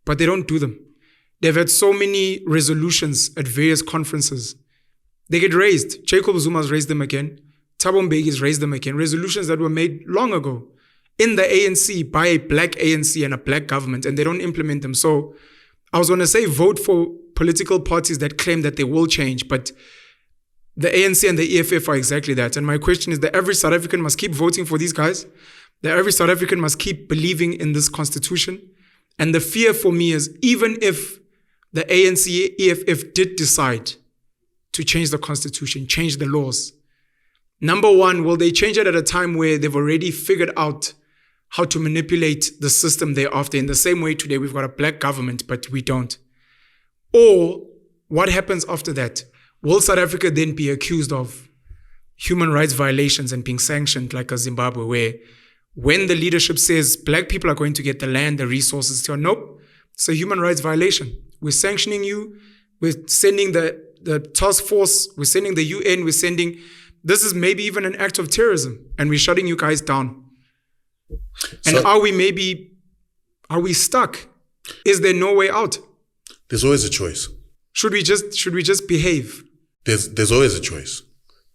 [SPEAKER 1] but they don't do them. They've had so many resolutions at various conferences. They get raised. Jacob Zuma's raised them again. Thabo Mbeki's raised them again. Resolutions that were made long ago in the ANC by a black ANC and a black government, and they don't implement them. So I was going to say vote for political parties that claim that they will change, but the ANC and the EFF are exactly that. And my question is that every South African must keep voting for these guys, that every South African must keep believing in this constitution. And the fear for me is, even if the ANC, EFF did decide to change the constitution, change the laws, number one, will they change it at a time where they've already figured out how to manipulate the system thereafter? In the same way today we've got a black government, but we don't. Or what happens after that? Will South Africa then be accused of human rights violations and being sanctioned like a Zimbabwe, where when the leadership says black people are going to get the land, the resources, so nope, it's a human rights violation. We're sanctioning you. We're sending the task force. We're sending the UN. We're sending, this is maybe even an act of terrorism, and we're shutting you guys down. And
[SPEAKER 2] so,
[SPEAKER 1] are we stuck? Is there no way out?
[SPEAKER 2] There's always a choice.
[SPEAKER 1] Should we just behave?
[SPEAKER 2] There's always a choice.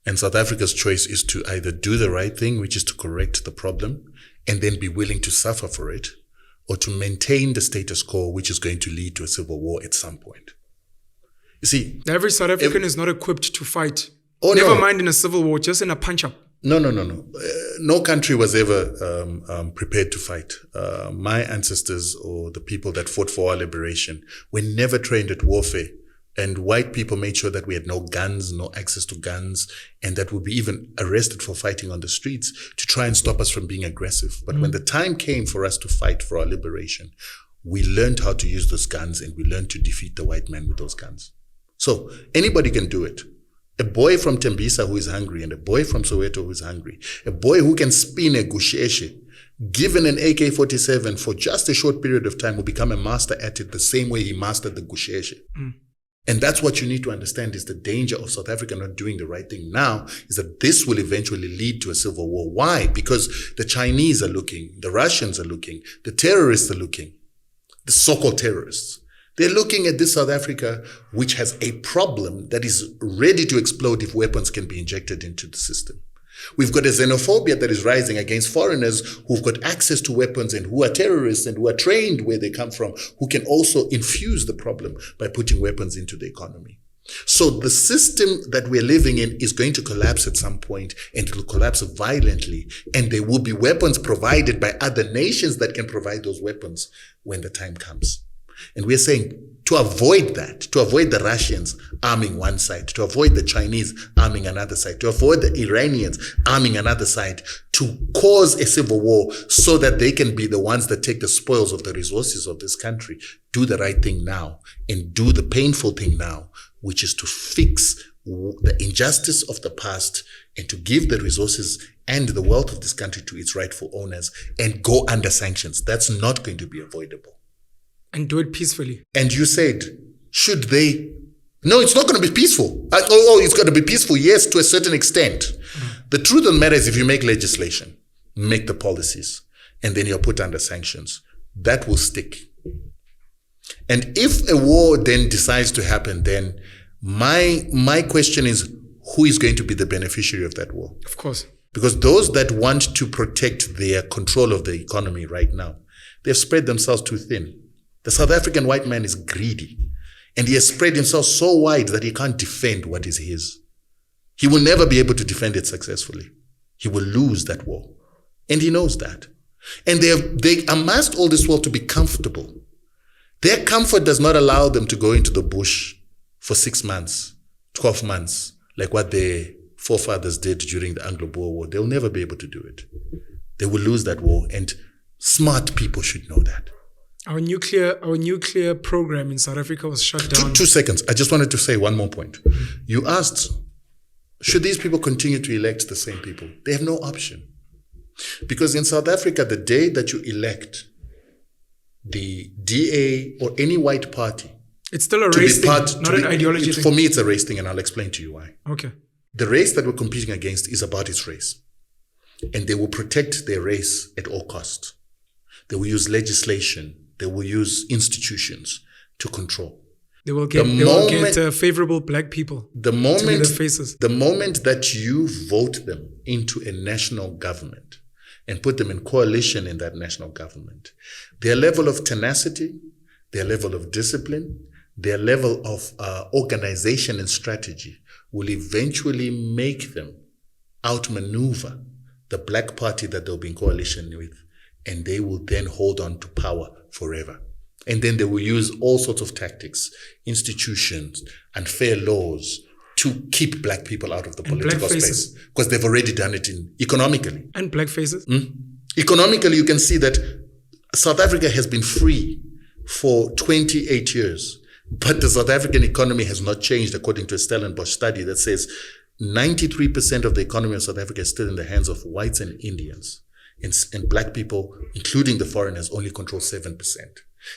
[SPEAKER 2] And South Africa's choice is to either do the right thing, which is to correct the problem, and then be willing to suffer for it, or to maintain the status quo, which is going to lead to a civil war at some point. You see,
[SPEAKER 1] every South African is not equipped to fight. Never mind in a civil war, just in a punch-up.
[SPEAKER 2] No. No country was ever prepared to fight. My ancestors, or the people that fought for our liberation, were never trained at warfare. And white people made sure that we had no guns, no access to guns, and that we'd be even arrested for fighting on the streets to try and stop us from being aggressive. But when the time came for us to fight for our liberation, we learned how to use those guns, and we learned to defeat the white man with those guns. So anybody can do it. A boy from Tembisa who is hungry, and a boy from Soweto who is hungry, a boy who can spin a gusheshe, given an AK-47 for just a short period of time, will become a master at it the same way he mastered the gusheshe. And that's what you need to understand, is the danger of South Africa not doing the right thing now, is that this will eventually lead to a civil war. Why? Because the Chinese are looking, the Russians are looking, the terrorists are looking, the so-called terrorists. They're looking at this South Africa, which has a problem that is ready to explode if weapons can be injected into the system. We've got a xenophobia that is rising against foreigners who've got access to weapons and who are terrorists and who are trained where they come from, who can also infuse the problem by putting weapons into the economy. So the system that we're living in is going to collapse at some point, and it will collapse violently. And there will be weapons provided by other nations that can provide those weapons when the time comes. And we're saying to avoid that, to avoid the Russians arming one side, to avoid the Chinese arming another side, to avoid the Iranians arming another side, to cause a civil war so that they can be the ones that take the spoils of the resources of this country, do the right thing now and do the painful thing now, which is to fix the injustice of the past and to give the resources and the wealth of this country to its rightful owners and go under sanctions. That's not going to be avoidable.
[SPEAKER 1] And do it peacefully.
[SPEAKER 2] And you said, should they? No, it's not going to be peaceful. It's going to be peaceful, yes, to a certain extent. The truth of the matter is if you make legislation, make the policies, and then you're put under sanctions, that will stick. And if a war then decides to happen, then my question is, who is going to be the beneficiary of that war?
[SPEAKER 1] Of course.
[SPEAKER 2] Because those that want to protect their control of the economy right now, they've spread themselves too thin. The South African white man is greedy, and he has spread himself so wide that he can't defend what is his. He will never be able to defend it successfully. He will lose that war. And he knows that. And they amassed all this wealth to be comfortable. Their comfort does not allow them to go into the bush for 6 months, 12 months, like what their forefathers did during the Anglo-Boer War. They'll never be able to do it. They will lose that war, and smart people should know that.
[SPEAKER 1] Our nuclear program in South Africa was shut down.
[SPEAKER 2] 2 seconds. I just wanted to say one more point. You asked, should these people continue to elect the same people? They have no option. Because in South Africa, the day that you elect the DA or any white party,
[SPEAKER 1] it's still a race thing, not an ideology thing.
[SPEAKER 2] For me, it's a race thing, and I'll explain to you why.
[SPEAKER 1] Okay.
[SPEAKER 2] The race that we're competing against is about its race. And they will protect their race at all costs. They will use legislation. They will use institutions to control.
[SPEAKER 1] They will get favorable black people
[SPEAKER 2] the
[SPEAKER 1] to
[SPEAKER 2] moment,
[SPEAKER 1] be their faces.
[SPEAKER 2] The moment that you vote them into a national government and put them in coalition in that national government, their level of tenacity, their level of discipline, their level of organization and strategy will eventually make them outmaneuver the black party that they'll be in coalition with, and they will then hold on to power forever. And then they will use all sorts of tactics, institutions, unfair laws to keep black people out of the political space. Because they've already done it economically.
[SPEAKER 1] And black faces.
[SPEAKER 2] Economically, you can see that South Africa has been free for 28 years. But the South African economy has not changed, according to a Stellenbosch study that says 93% of the economy of South Africa is still in the hands of whites and Indians. And black people, including the foreigners, only control 7%.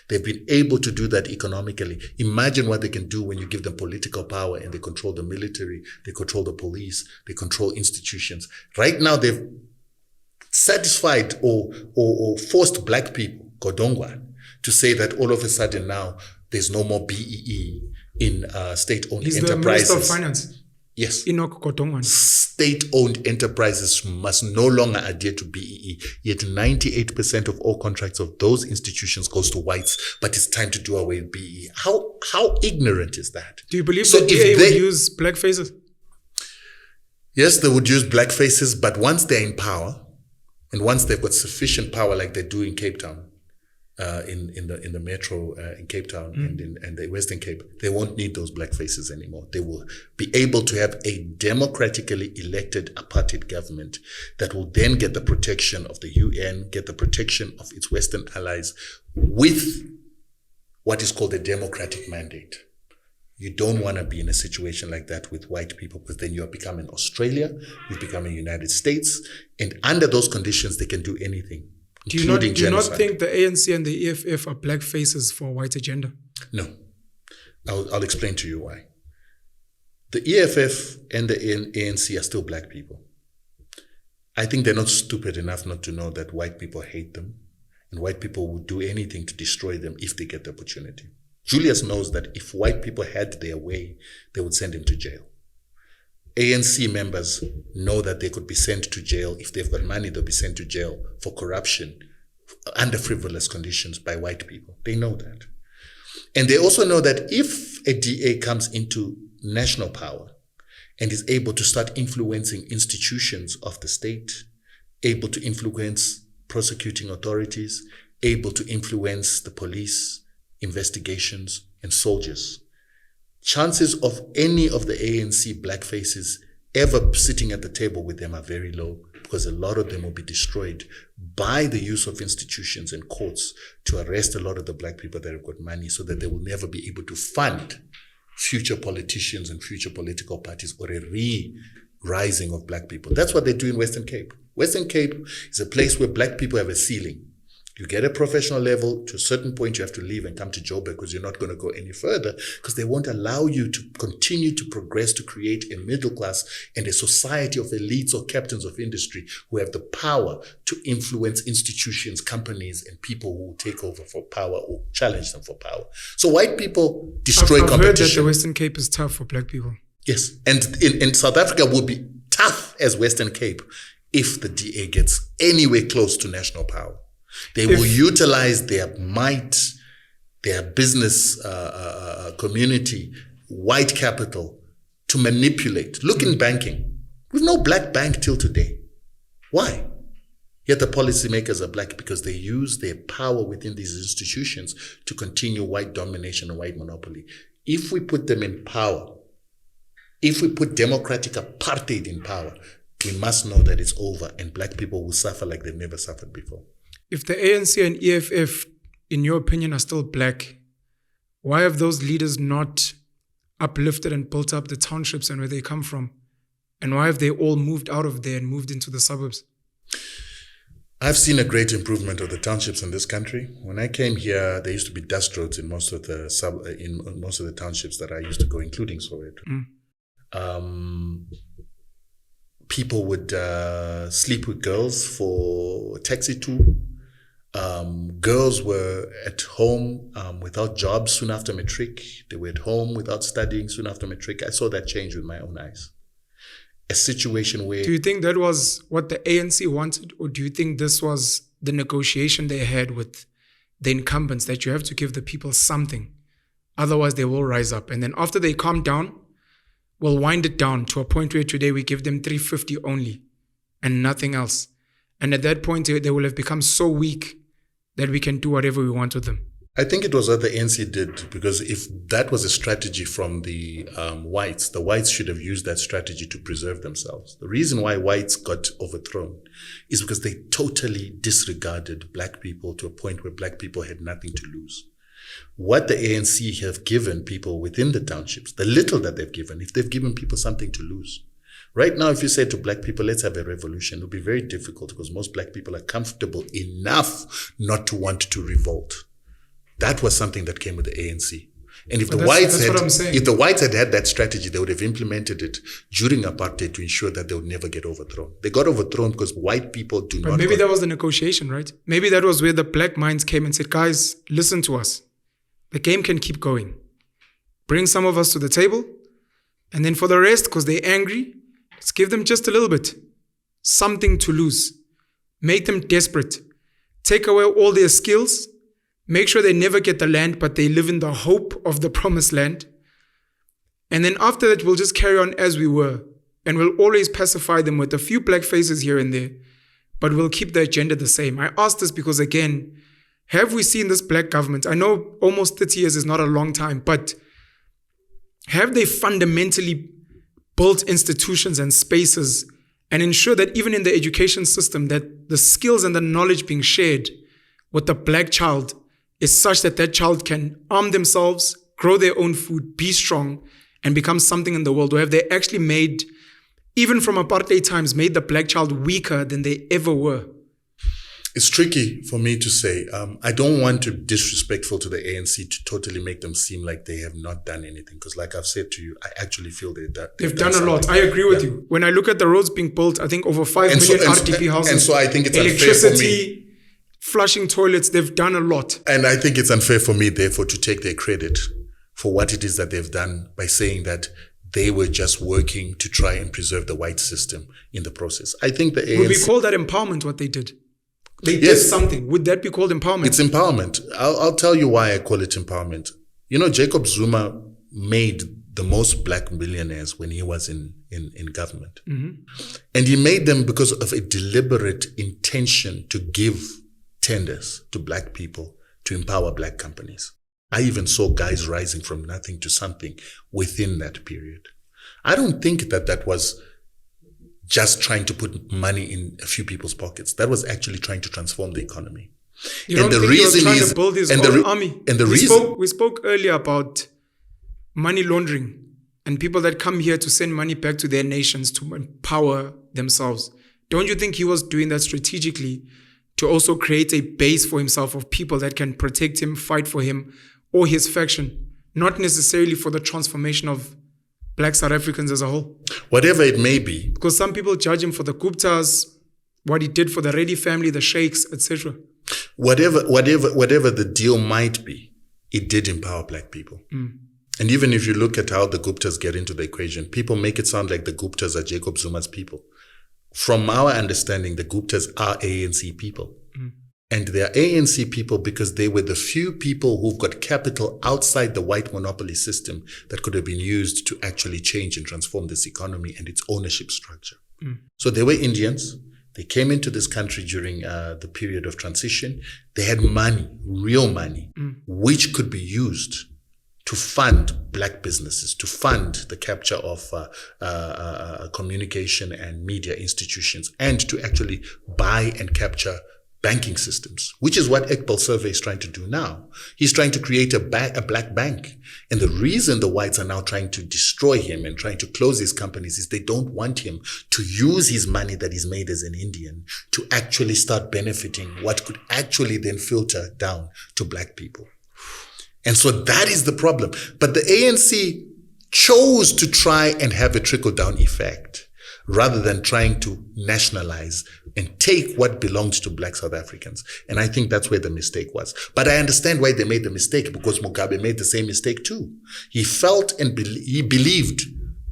[SPEAKER 2] They've been able to do that economically. Imagine what they can do when you give them political power and they control the military, they control the police, they control institutions. Right now, they've satisfied or forced black people, Godongwa, to say that all of a sudden now there's no more BEE in state-owned enterprises.
[SPEAKER 1] He's the Minister of Finance.
[SPEAKER 2] Yes.
[SPEAKER 1] Enoch Godongwana.
[SPEAKER 2] State-owned enterprises must no longer adhere to BEE. Yet 98% of all contracts of those institutions goes to whites, but it's time to do away with BEE. How ignorant is that?
[SPEAKER 1] Do you believe the DA would use black faces?
[SPEAKER 2] Yes, they would use black faces, but once they're in power, and once they've got sufficient power like they do in Cape Town, in the metro in Cape Town and the Western Cape, they won't need those black faces anymore. They will be able to have a democratically elected apartheid government that will then get the protection of the UN, get the protection of its Western allies with what is called a democratic mandate. You don't want to be in a situation like that with white people, because then you're becoming Australia, you're becoming United States, and under those conditions, they can do anything.
[SPEAKER 1] Do you not think the ANC and the EFF are black faces for a white agenda?
[SPEAKER 2] No. I'll explain to you why. The EFF and the ANC are still black people. I think they're not stupid enough not to know that white people hate them, and white people would do anything to destroy them if they get the opportunity. Julius knows that if white people had their way, they would send him to jail. ANC members know that they could be sent to jail. If they've got money, they'll be sent to jail for corruption under frivolous conditions by white people. They know that. And they also know that if a DA comes into national power and is able to start influencing institutions of the state, able to influence prosecuting authorities, able to influence the police, investigations, and soldiers. Chances of any of the ANC black faces ever sitting at the table with them are very low, because a lot of them will be destroyed by the use of institutions and courts to arrest a lot of the black people that have got money, so that they will never be able to fund future politicians and future political parties, or a rising of black people. That's what they do in Western Cape. Western Cape is a place where black people have a ceiling. You get a professional level, to a certain point you have to leave and come to Joburg, because you're not going to go any further, because they won't allow you to continue to progress, to create a middle class and a society of elites or captains of industry who have the power to influence institutions, companies, and people who will take over for power or challenge them for power. So white people destroy
[SPEAKER 1] I've
[SPEAKER 2] competition.
[SPEAKER 1] heard that the Western Cape is tough for black people.
[SPEAKER 2] Yes, and in South Africa will be tough as Western Cape if the DA gets anywhere close to national power. They will utilize their might, their business community, white capital, to manipulate. Look in banking. We've no black bank till today. Why? Yet the policymakers are black, because they use their power within these institutions to continue white domination and white monopoly. If we put them in power, if we put democratic apartheid in power, we must know that it's over, and black people will suffer like they've never suffered before.
[SPEAKER 1] If the ANC and EFF, in your opinion, are still black, why have those leaders not uplifted and built up the townships and where they come from? And why have they all moved out of there and moved into the suburbs?
[SPEAKER 2] I've seen a great improvement of the townships in this country. When I came here, there used to be dust roads in most of the townships that I used to go, including Soweto. People would sleep with girls for taxi tour. Girls were at home without jobs soon after matric. They were at home without studying soon after matric. I saw that change with my own eyes. A situation where...
[SPEAKER 1] Do you think that was what the ANC wanted, or do you think this was the negotiation they had with the incumbents, that you have to give the people something, otherwise they will rise up, and then after they calm down, we'll wind it down to a point where today we give them 350 only and nothing else, and at that point they will have become so weak that we can do whatever we want with them?
[SPEAKER 2] I think it was what the ANC did, because if that was a strategy from the whites should have used that strategy to preserve themselves. The reason why whites got overthrown is because they totally disregarded black people to a point where black people had nothing to lose. What the ANC have given people within the townships, the little that they've given, if they've given people something to lose. Right now, if you say to black people, let's have a revolution, it'll be very difficult, because most black people are comfortable enough not to want to revolt. That was something that came with the ANC. And if the whites had had that strategy, they would have implemented it during apartheid to ensure that they would never get overthrown. They got overthrown because white people do not...
[SPEAKER 1] But maybe that was the negotiation, right? Maybe that was where the black minds came and said, guys, listen to us. The game can keep going. Bring some of us to the table. And then for the rest, because they're angry, let's give them just a little bit. Something to lose. Make them desperate. Take away all their skills. Make sure they never get the land, but they live in the hope of the promised land. And then after that, we'll just carry on as we were. And we'll always pacify them with a few black faces here and there. But we'll keep the agenda the same. I ask this because, again, have we seen this black government? I know almost 30 years is not a long time, but have they fundamentally built institutions and spaces and ensure that even in the education system, that the skills and the knowledge being shared with the black child is such that that child can arm themselves, grow their own food, be strong, and become something in the world? Or have they actually made, even from apartheid times, made the black child weaker than they ever were?
[SPEAKER 2] It's tricky for me to say. I don't want to be disrespectful to the ANC to totally make them seem like they have not done anything. Because like I've said to you, I actually feel they've done
[SPEAKER 1] a lot. I agree with you. When I look at the roads being built, I think over 5 million RDP houses.
[SPEAKER 2] And so I think it's
[SPEAKER 1] electricity,
[SPEAKER 2] unfair for me.
[SPEAKER 1] Flushing toilets, they've done a lot.
[SPEAKER 2] And I think it's unfair for me, therefore, to take their credit for what it is that they've done by saying that they were just working to try and preserve the white system in the process. I think the ANC...
[SPEAKER 1] Would we call that empowerment, what they did? They did something. Would that be called empowerment?
[SPEAKER 2] It's empowerment. I'll tell you why I call it empowerment. You know, Jacob Zuma made the most black millionaires when he was in government. Mm-hmm. And he made them because of a deliberate intention to give tenders to black people to empower black companies. I even saw guys rising from nothing to something within that period. I don't think that was just trying to put money in a few people's pockets. That was actually trying to transform the economy.
[SPEAKER 1] You don't think he was trying to build his own army?
[SPEAKER 2] And the
[SPEAKER 1] we spoke earlier about money laundering and people that come here to send money back to their nations to empower themselves. Don't you think he was doing that strategically to also create a base for himself of people that can protect him, fight for him or his faction, not necessarily for the transformation of Black South Africans as a whole?
[SPEAKER 2] Whatever it may be.
[SPEAKER 1] Because some people judge him for the Guptas, what he did for the Reddy family, the Sheikhs, etc.
[SPEAKER 2] Whatever the deal might be, it did empower Black people. And even if you look at how the Guptas get into the equation, people make it sound like the Guptas are Jacob Zuma's people. From our understanding, the Guptas are ANC people. And they are ANC people because they were the few people who've got capital outside the white monopoly system that could have been used to actually change and transform this economy and its ownership structure. So they were Indians. They came into this country during the period of transition. They had money, real money, which could be used to fund Black businesses, to fund the capture of communication and media institutions, and to actually buy and capture banking systems, which is what Iqbal Survey is trying to do now. He's trying to create a Black bank. And the reason the whites are now trying to destroy him and trying to close his companies is they don't want him to use his money that he's made as an Indian to actually start benefiting what could actually then filter down to Black people. And so that is the problem. But the ANC chose to try and have a trickle-down effect rather than trying to nationalize and take what belonged to Black South Africans. And I think that's where the mistake was. But I understand why they made the mistake, because Mugabe made the same mistake too. He felt and he believed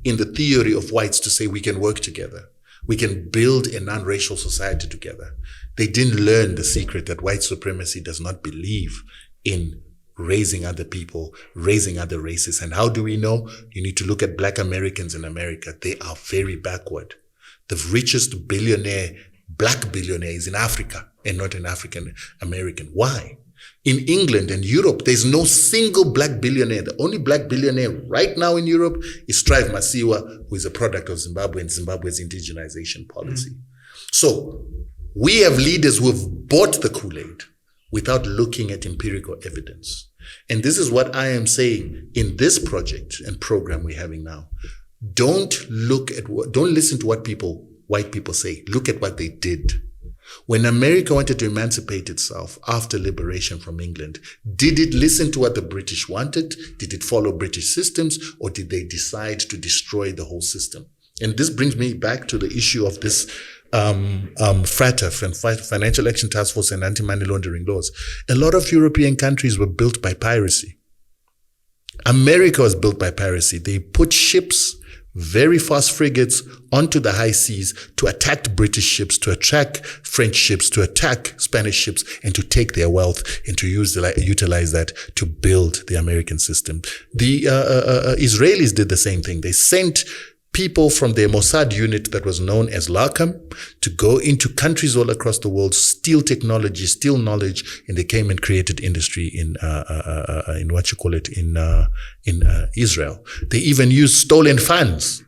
[SPEAKER 2] in the theory of whites to say we can work together. We can build a non-racial society together. They didn't learn the secret that white supremacy does not believe in raising other people, raising other races. And how do we know? You need to look at Black Americans in America. They are very backward. The richest Black billionaire is in Africa and not an African American. Why? In England and Europe, there's no single Black billionaire. The only Black billionaire right now in Europe is Strive Masiyiwa, who is a product of Zimbabwe and Zimbabwe's indigenization policy. So we have leaders who have bought the Kool-Aid without looking at empirical evidence. And this is what I am saying in this project and program we're having now. Don't listen to what white people say. Look at what they did. When America wanted to emancipate itself after liberation from England, did it listen to what the British wanted? Did it follow British systems, or did they decide to destroy the whole system? And this brings me back to the issue of this FATF, Financial Action Task Force, and anti-money laundering laws. A lot of European countries were built by piracy. America was built by piracy. They put ships, very fast frigates, onto the high seas to attack British ships, to attack French ships, to attack Spanish ships, and to take their wealth and to utilize that to build the American system. The Israelis did the same thing. They sent people from their Mossad unit that was known as Larkham to go into countries all across the world, steal technology, steal knowledge, and they came and created industry in Israel. They even used stolen funds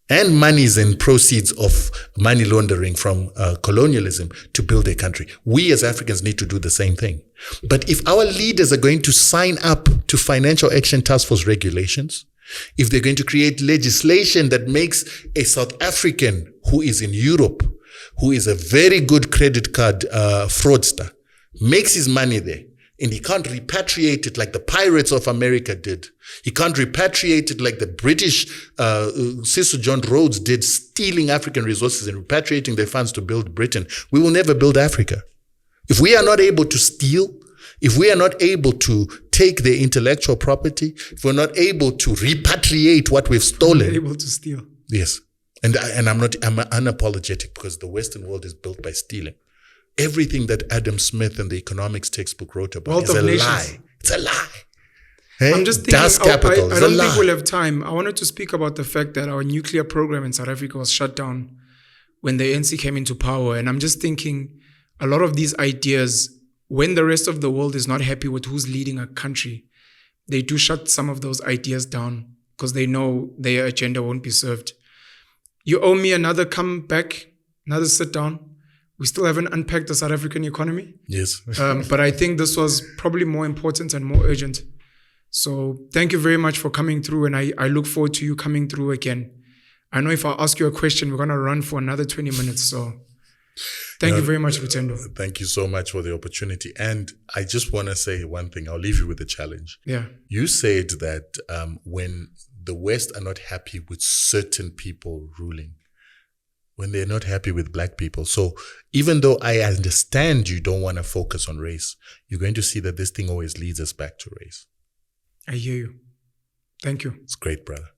[SPEAKER 2] and monies and proceeds of money laundering from colonialism to build a country. We as Africans need to do the same thing. But if our leaders are going to sign up to Financial Action Task Force regulations, if they're going to create legislation that makes a South African who is in Europe, who is a very good credit card fraudster, makes his money there, and he can't repatriate it like the pirates of America did. He can't repatriate it like the British Cecil John Rhodes did, stealing African resources and repatriating their funds to build Britain. We will never build Africa. If we are not able to steal, if we are not able to take their intellectual property, if we're not able to repatriate what we've stolen.
[SPEAKER 1] We're able to steal.
[SPEAKER 2] Yes. And I'm unapologetic, because the Western world is built by stealing. Everything that Adam Smith and the economics textbook wrote about is a lie. It's a lie. Hey?
[SPEAKER 1] I'm just thinking,
[SPEAKER 2] capital.
[SPEAKER 1] I don't think we'll have time. I wanted to speak about the fact that our nuclear program in South Africa was shut down when the ANC came into power. And I'm just thinking a lot of these ideas, when the rest of the world is not happy with who's leading a country, they do shut some of those ideas down because they know their agenda won't be served. You owe me another come back, another sit down. We still haven't unpacked the South African economy.
[SPEAKER 2] Yes.
[SPEAKER 1] But I think this was probably more important and more urgent. So thank you very much for coming through. And I look forward to you coming through again. I know if I ask you a question, we're going to run for another 20 minutes. So thank you very much, Rutendo.
[SPEAKER 2] Thank you so much for the opportunity. And I just want to say one thing. I'll leave you with a challenge.
[SPEAKER 1] Yeah.
[SPEAKER 2] You said that when the West are not happy with certain people ruling, when they're not happy with black people. So even though I understand you don't want to focus on race, you're going to see that this thing always leads us back to race.
[SPEAKER 1] I hear you. Thank you.
[SPEAKER 2] It's great, brother.